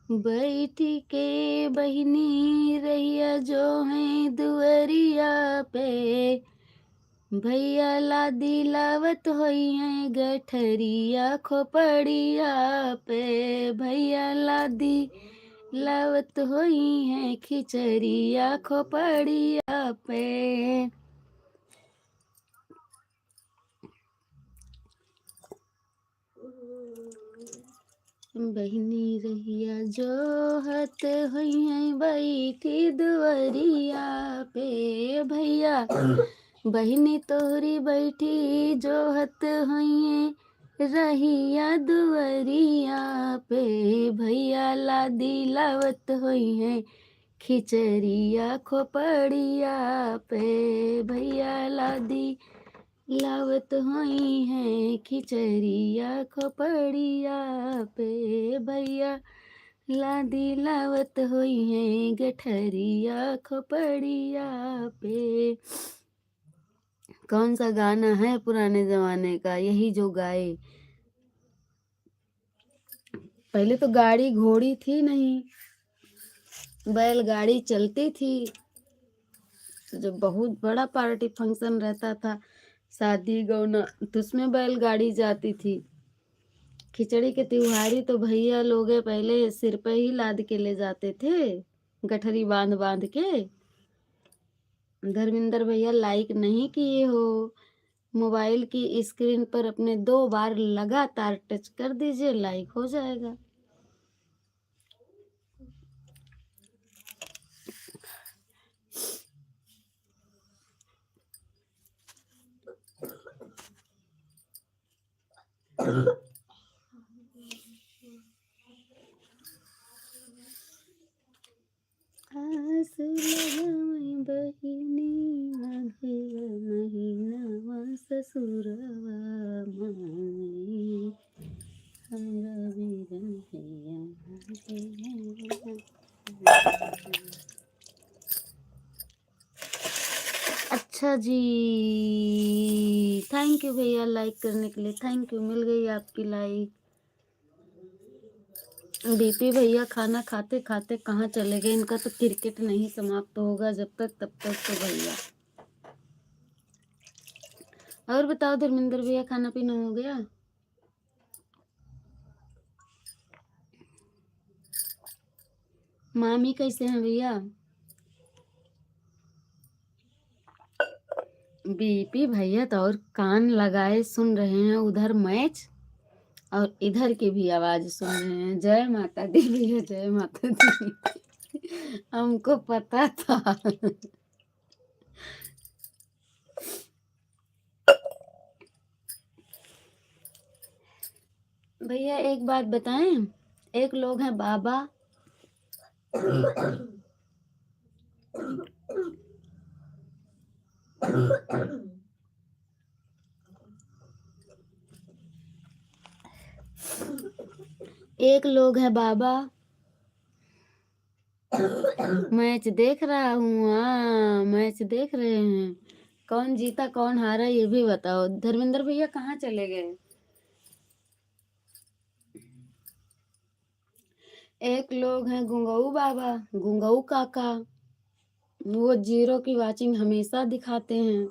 बैठ के बहिनी रहिया जो है दुआरिया पे, भैया लादी लावत होई है गठरिया खोपड़िया पे, भैया लादी लावत होई है खिचड़िया खोपड़िया पे। बहिनी रहिया जो हत हुई है बैठी दुआरिया पे, भैया बहिनी तोहरी बैठी जो हत हुई है रहिया दुआरिया पे, भैया लादी लावत हुई है खिचड़िया खोपड़िया पे भैया लादी लावत हुई है, खिचड़िया खोपड़िया पे भैया लादी लावत हुई है, गठरिया खोपड़िया पे। कौन सा गाना है पुराने जमाने का, यही जो गाए। पहले तो गाड़ी घोड़ी थी नहीं, बैलगाड़ी चलती थी। तो जब बहुत बड़ा पार्टी फंक्शन रहता था, शादी गौना, तो उसमें बैलगाड़ी जाती थी। खिचड़ी के त्योहारी तो भैया लोग पहले सिर पे ही लाद के ले जाते थे, गठरी बांध बांध के। धर्मेंद्र भैया लाइक नहीं किए हो, मोबाइल की स्क्रीन पर अपने 2 बार लगातार टच कर दीजिए, लाइक हो जाएगा। आस लगाई बहिनी आधेर महीनावा ससुरवा माई, हमरा बिरन हैया अच्छा जी, थैंक यू भैया लाइक करने के लिए, थैंक यू, मिल गई आपकी लाइक। बीपी भैया खाना खाते खाते कहाँ चले गए, इनका तो क्रिकेट नहीं समाप्त होगा जब तक, तब तक तो भैया। और बताओ धर्मेंद्र भैया, खाना पीना हो गया? मामी कैसे हैं भैया? बीपी भैया तो और कान लगाए सुन रहे हैं, उधर मैच और इधर की भी आवाज सुन रहे हैं। जय माता दी भैया, जय माता दी। हमको पता था। भैया एक बात बताएं, एक लोग हैं बाबा, एक लोग है बाबा, मैच देख रहा हूँ। हाँ मैच देख रहे हैं, कौन जीता कौन हारा ये भी बताओ। धर्मेंद्र भैया कहाँ चले गए? एक लोग हैं गुंगऊ बाबा, गुंगऊ काका, वो 0 की वाचिंग हमेशा दिखाते हैं।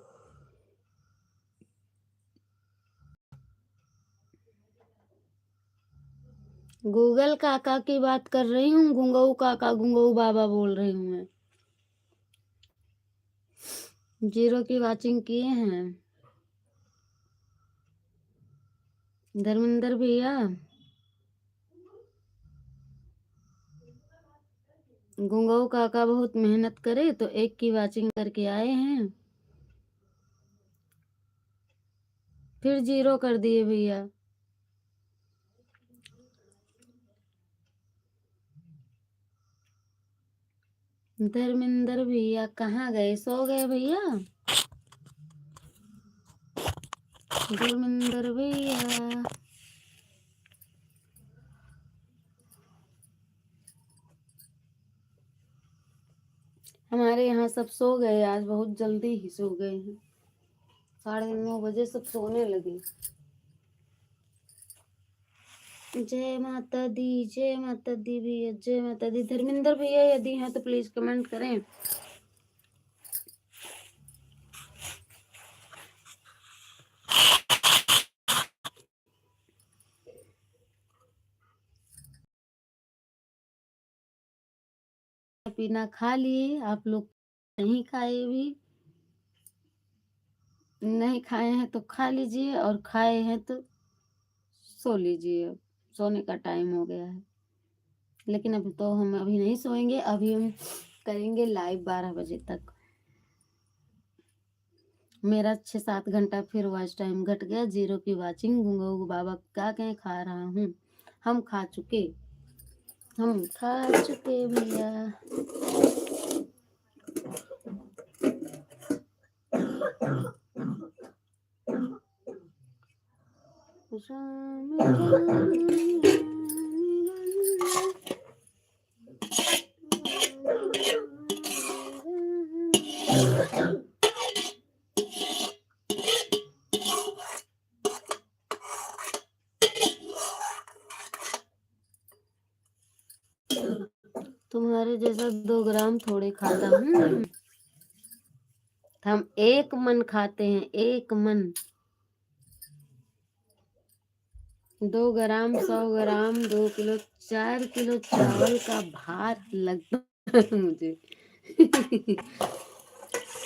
गूगल काका की बात कर रही हूँ, गुंगऊ काका गुंगऊ बाबा बोल रही हूँ मैं। 0 की वाचिंग किए हैं धर्मेंद्र भैया। गुंगऊ काका बहुत मेहनत करे तो 1 की वाचिंग करके आए हैं, फिर 0 कर दिए भैया। धर्मेंद्र भैया कहाँ गए, सो गए भैया? धर्मेंद्र भैया हमारे यहाँ सब सो गए, आज बहुत जल्दी ही सो गए हैं, 9:30 बजे सब सोने लगे। जय माता दी, जय माता दी भैया, जय माता दी। धर्मेंद्र भैया यदि हैं तो प्लीज कमेंट करें। पीना खा लिए आप लोग? नहीं खाए भी? नहीं खाए हैं तो खा लीजिए, और खाए हैं तो सो लीजिए, अब सोने का टाइम हो गया है। लेकिन अभी तो हम अभी नहीं सोएंगे, अभी हम करेंगे लाइव 12 बजे तक। मेरा 6-7 घंटा फिर वॉच टाइम घट गया, 0 की वाचिंग। गुंगू बाबा क्या कहें, खा रहा हूँ, हम खा चुके भैया। राम राम तुम्हारे जैसा 2 ग्राम थोड़े खाता हूँ। हम एक मन खाते हैं, एक मन। 2 ग्राम, 100 ग्राम, 2 किलो, 4 किलो चावल का भात लगता है मुझे।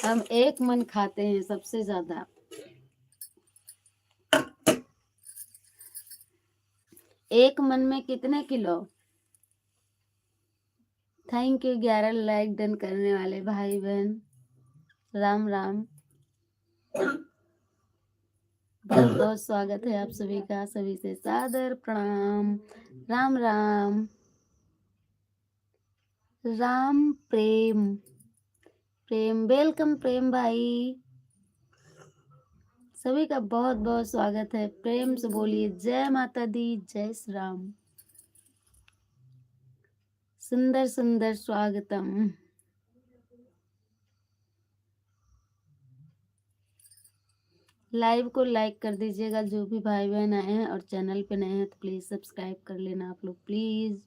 हम एक मन खाते हैं सबसे ज्यादा। एक मन में कितने kilo? Thank you 11 like done करने वाले भाई बहन। राम राम। बहुत बहुत स्वागत है आप सभी का, सभी से सादर प्रणाम। राम राम। राम प्रेम, प्रेम वेलकम प्रेम भाई। सभी का बहुत बहुत स्वागत है। प्रेम से बोलिए जय माता दी, जय श्री राम। सुंदर सुंदर स्वागतम। लाइव को लाइक कर दीजिएगा जो भी भाई बहन आए हैं, और चैनल पे नए हैं तो प्लीज सब्सक्राइब कर लेना आप लोग प्लीज।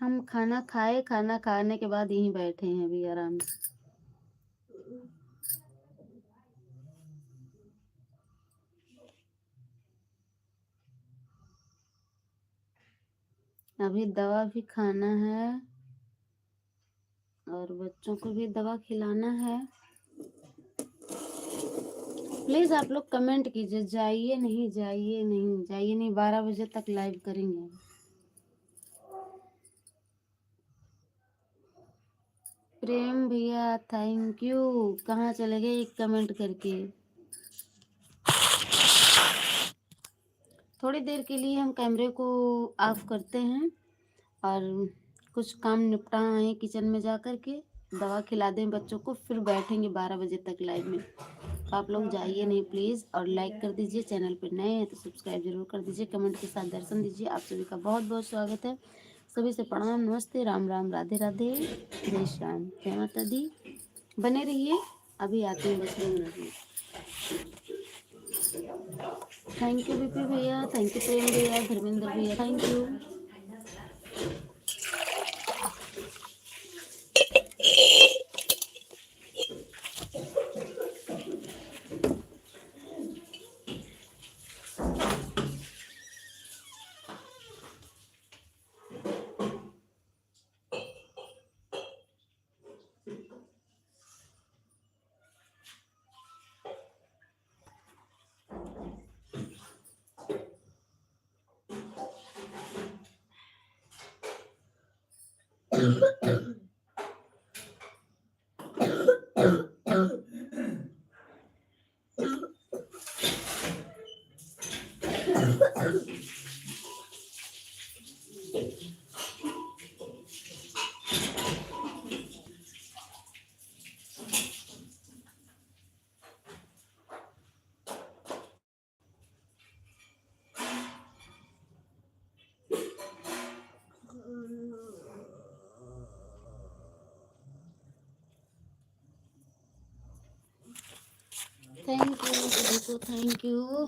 हम खाना खाए, खाना खाने के बाद यहीं बैठे हैं अभी आराम से। अभी दवा भी खाना है और बच्चों को भी दवा खिलाना है। प्लीज आप लोग कमेंट कीजिए, जाइए नहीं, जाइए नहीं, जाइए नहीं। 12 बजे तक लाइव करेंगे। प्रेम भैया थैंक यू। कहाँ चले गए एक कमेंट करके? थोड़ी देर के लिए हम कैमरे को ऑफ करते हैं और कुछ काम निपटा आए किचन में जा कर के, दवा खिला दें बच्चों को, फिर बैठेंगे 12 बजे तक लाइव में। तो आप लोग जाइए नहीं प्लीज़, और लाइक कर दीजिए। चैनल पर नए हैं तो सब्सक्राइब जरूर कर दीजिए, कमेंट के साथ दर्शन दीजिए। आप सभी का बहुत बहुत स्वागत है। सभी से प्रणाम, नमस्ते, राम राम, राधे राधे, जय श्री राम, जय माता दी। बने रहिए, अभी आते हैं बस 2 मिनट में। थैंक यू बीपी भैया, थैंक यू प्रेम भैया, धर्मेंद्र भैया, थैंक यू। थैंक यू सभी को, थैंक यू।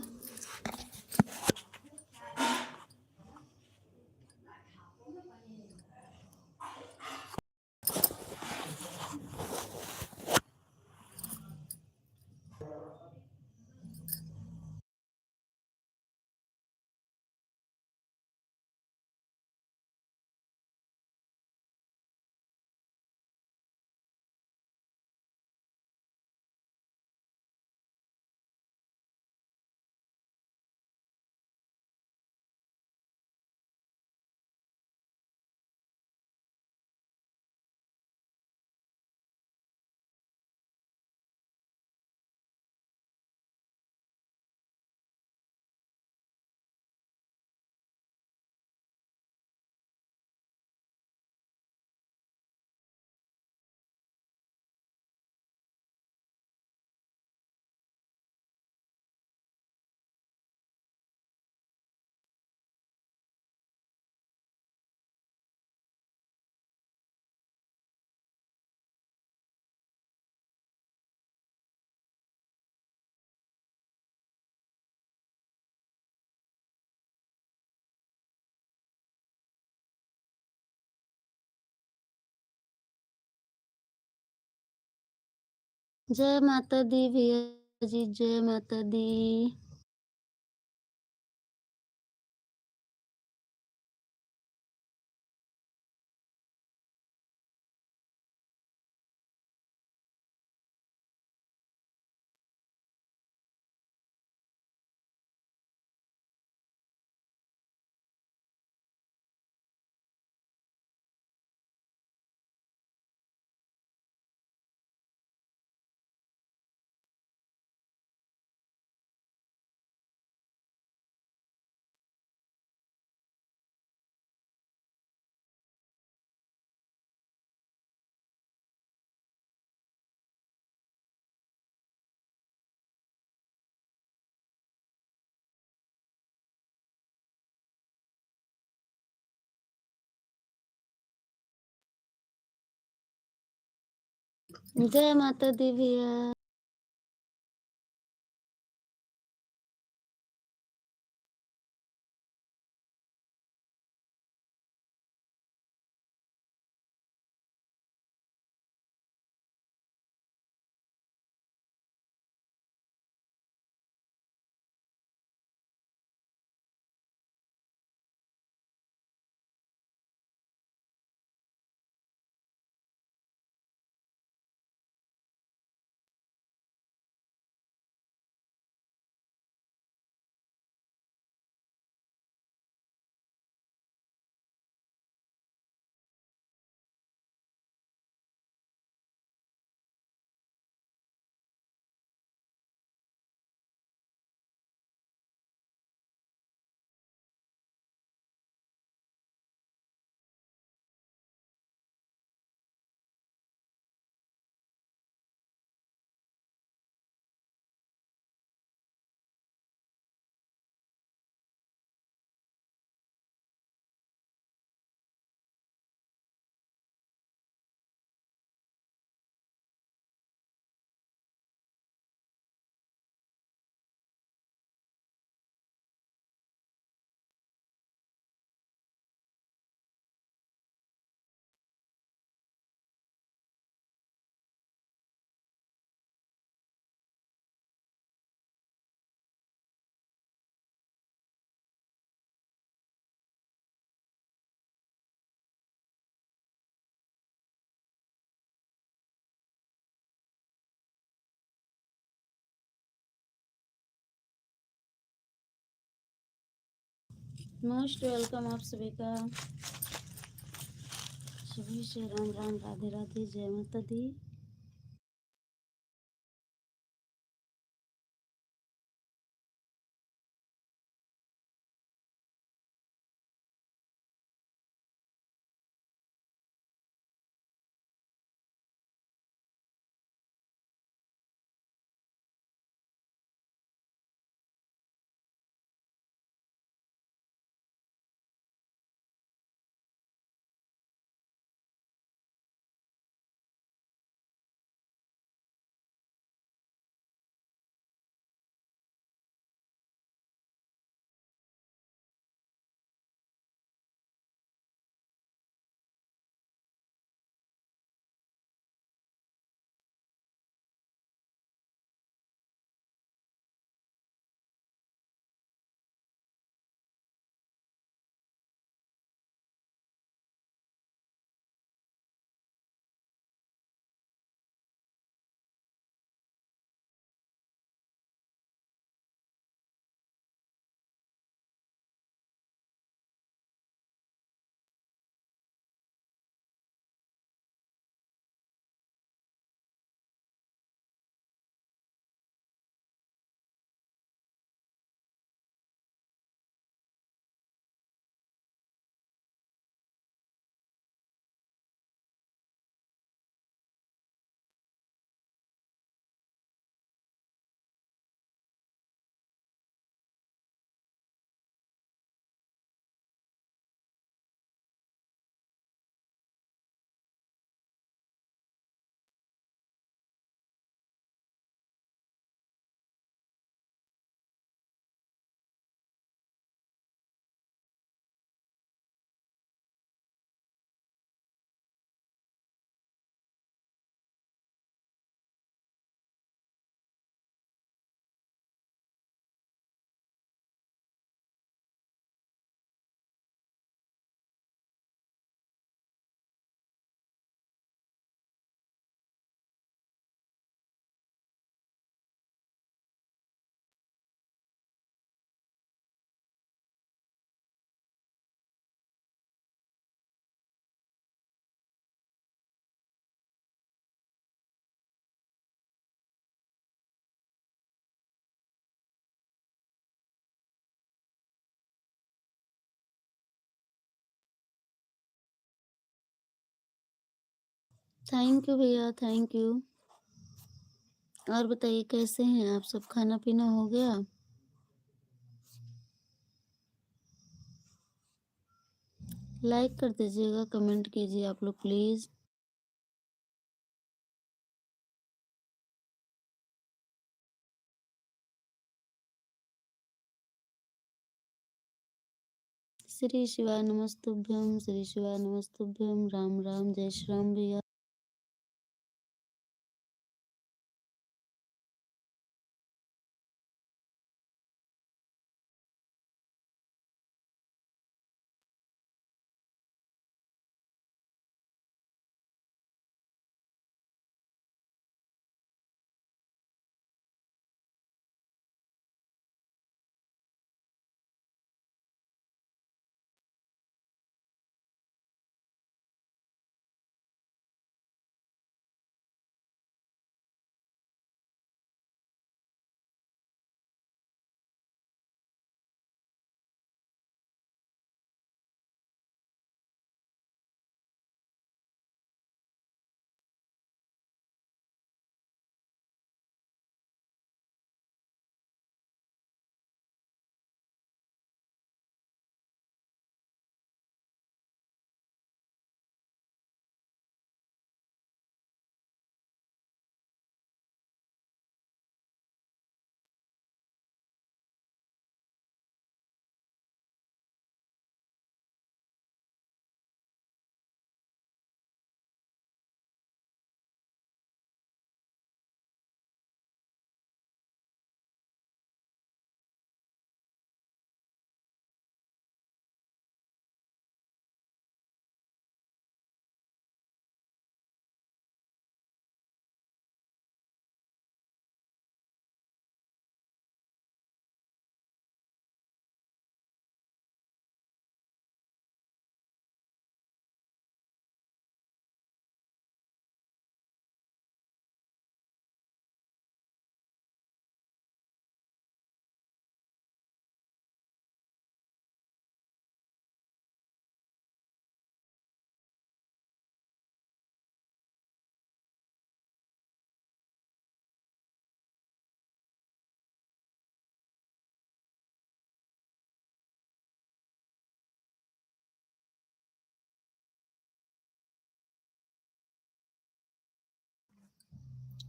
जय माता दी भैया जी, जय माता दी। जय माता दी भैया। मोस्ट वेलकम आप सभी का। सभी से राम राम, राधे राधे, जय माता दी। थैंक यू भैया, थैंक यू। और बताइए कैसे हैं आप सब? खाना पीना हो गया? लाइक कर दीजिएगा, कमेंट कीजिए आप लोग प्लीज। श्री शिवाय नमस्तुभ्यम, श्री शिवाय नमस्तुभ्यम। राम राम, जय श्री राम भैया।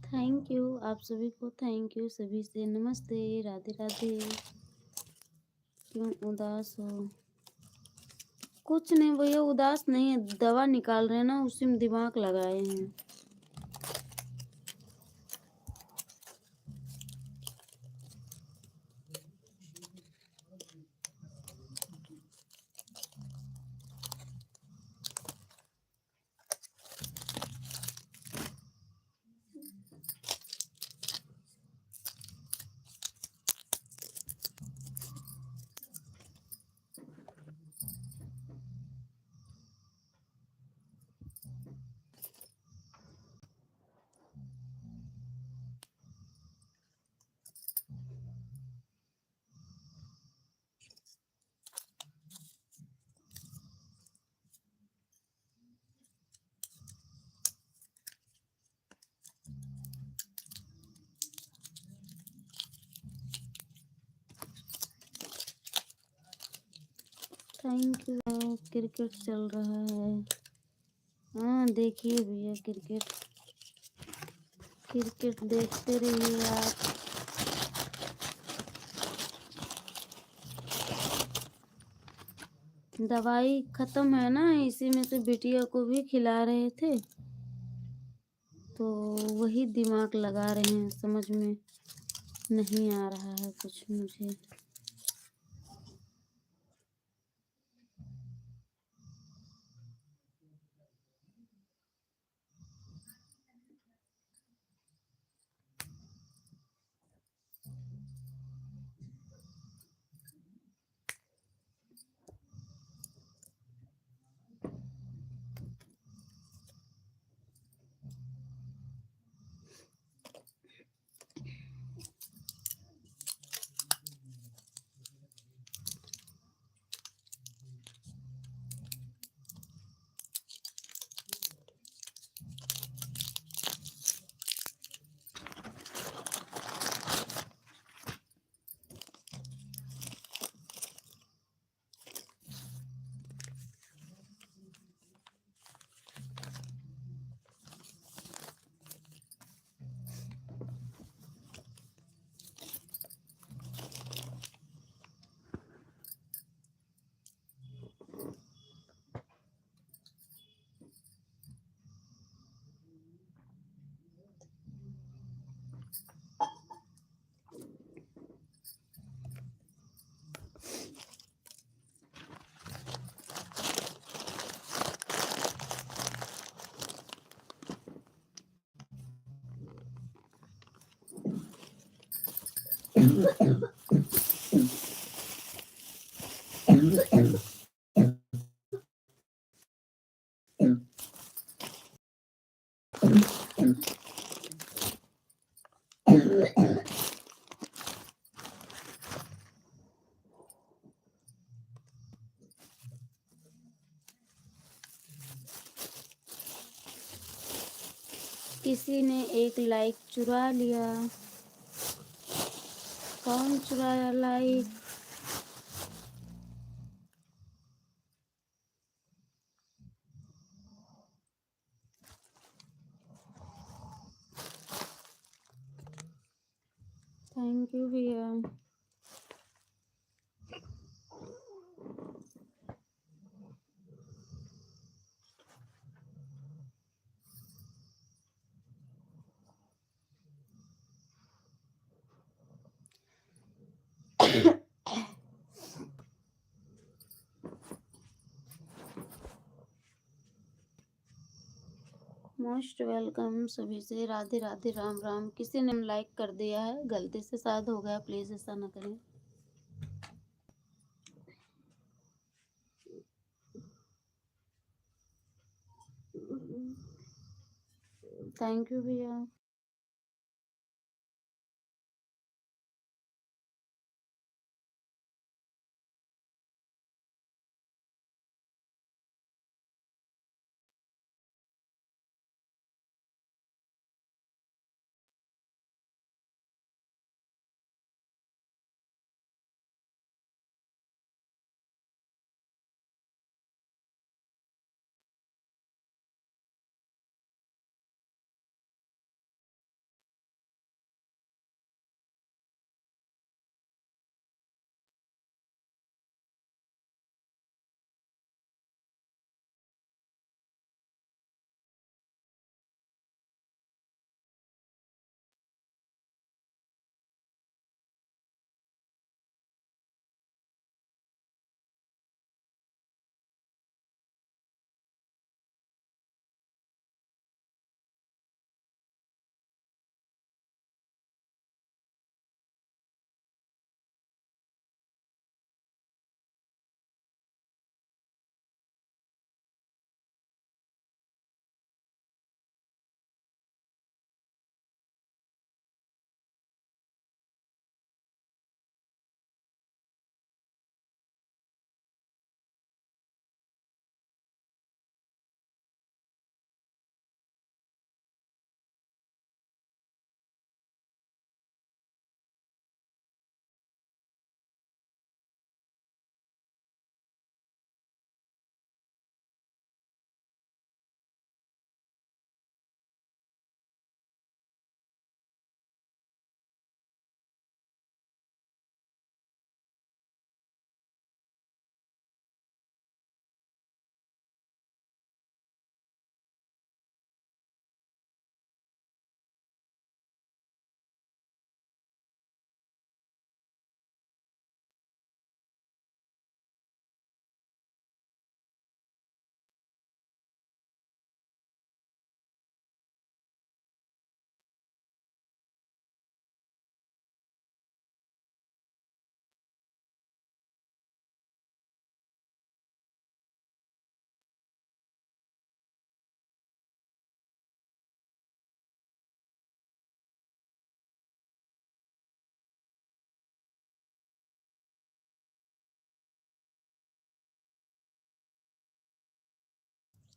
थैंक यू आप सभी को, थैंक यू सभी से। नमस्ते, राधे राधे। क्यों उदास हो? कुछ नहीं भैया, उदास नहीं है, दवा निकाल रहे हैं ना, उसी में दिमाग लगाए हैं। Thank you. क्रिकेट चल रहा है। हाँ देखिए भैया, क्रिकेट क्रिकेट देखते रहिए आप। दवाई खत्म है ना, इसी में से बिटिया को भी खिला रहे थे, तो वही दिमाग लगा रहे हैं। समझ में नहीं आ रहा है कुछ मुझे। किसी ने एक लाइक चुरा लिया। कौन चुराया लाइक? थैंक यू भैया। मोस्ट वेलकम सभी से। राधे राधे, राम राम। किसी ने लाइक कर दिया है, गलती से शायद हो गया, प्लीज ऐसा ना करें। थैंक यू भैया।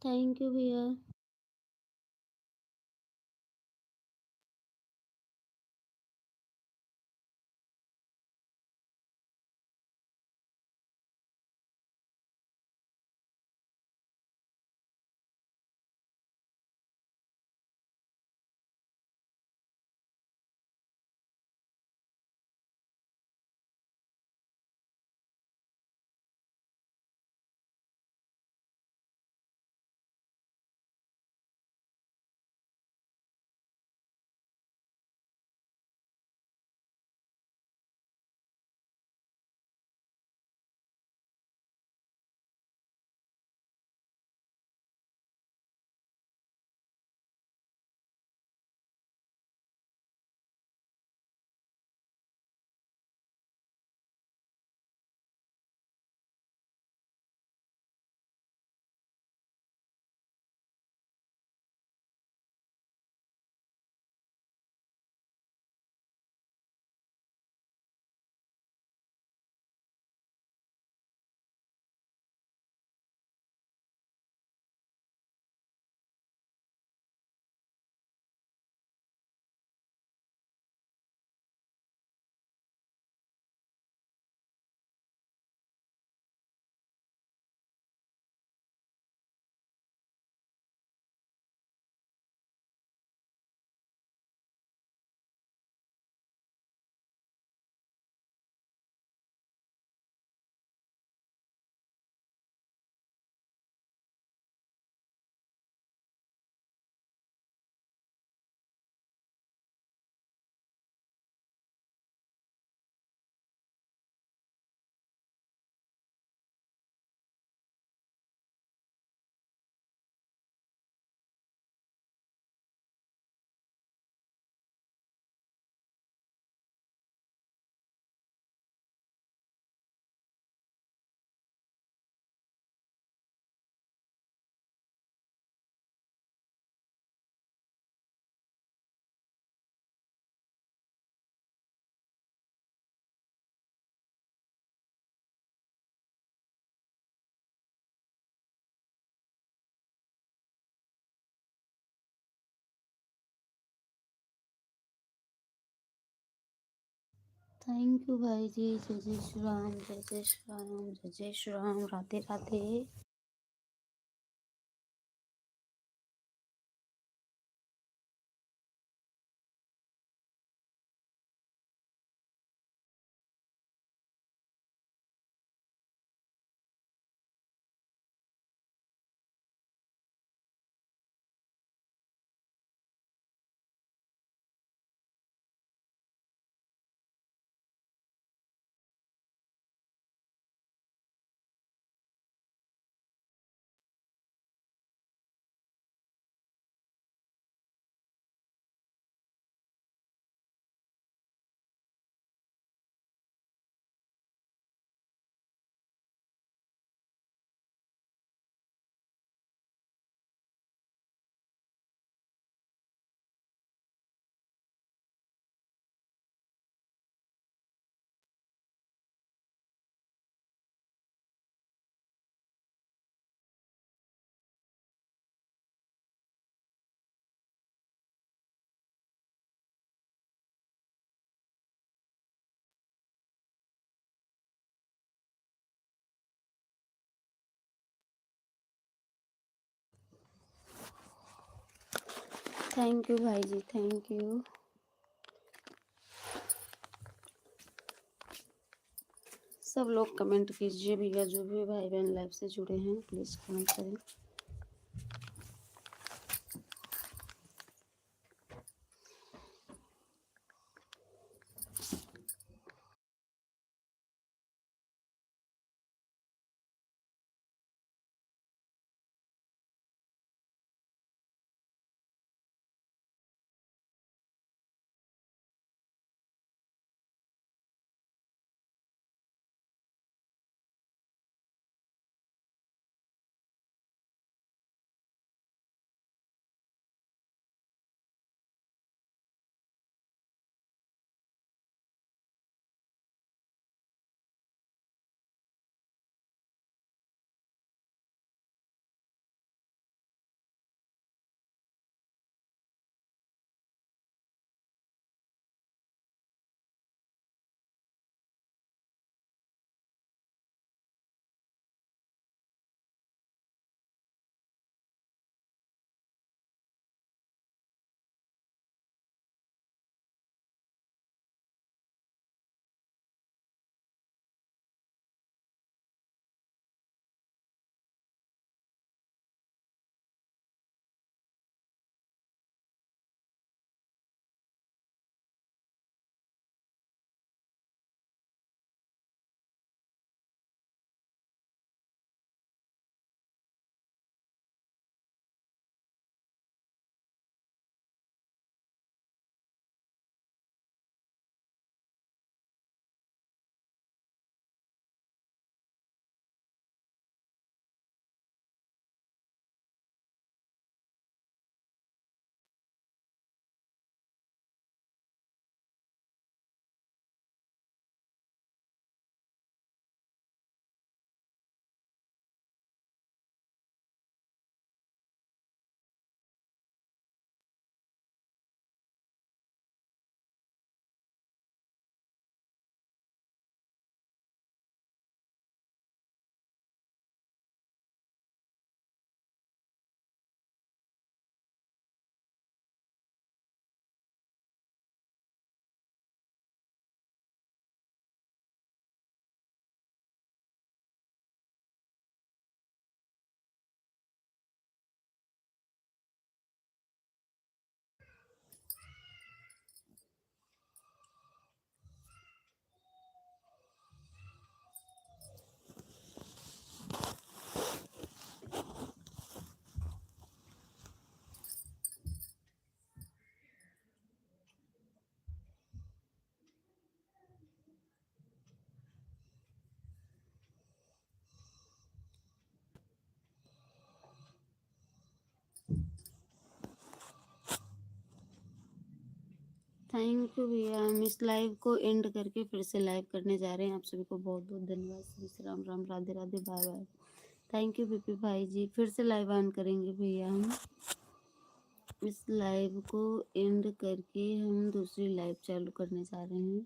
थैंक यू भैया। थैंक यू भाई जी। जय जय श्री राम, जय जय श्री राम, जय जय श्री राम, राधे राधे। थैंक यू भाई जी, थैंक यू। सब लोग कमेंट कीजिए भैया, जो भी भाई बहन लाइव से जुड़े हैं प्लीज़ कमेंट करें। थैंक यू भैया। हम इस लाइव को एंड करके फिर से लाइव करने जा रहे हैं। आप सभी को बहुत बहुत धन्यवाद। Shri Shri Ram Ram, Radhe Radhe, bye bye. Thank you PP भाई जी। फिर से लाइव ऑन करेंगे भैया। हम इस लाइव को एंड करके हम दूसरी लाइव चालू करने जा रहे हैं।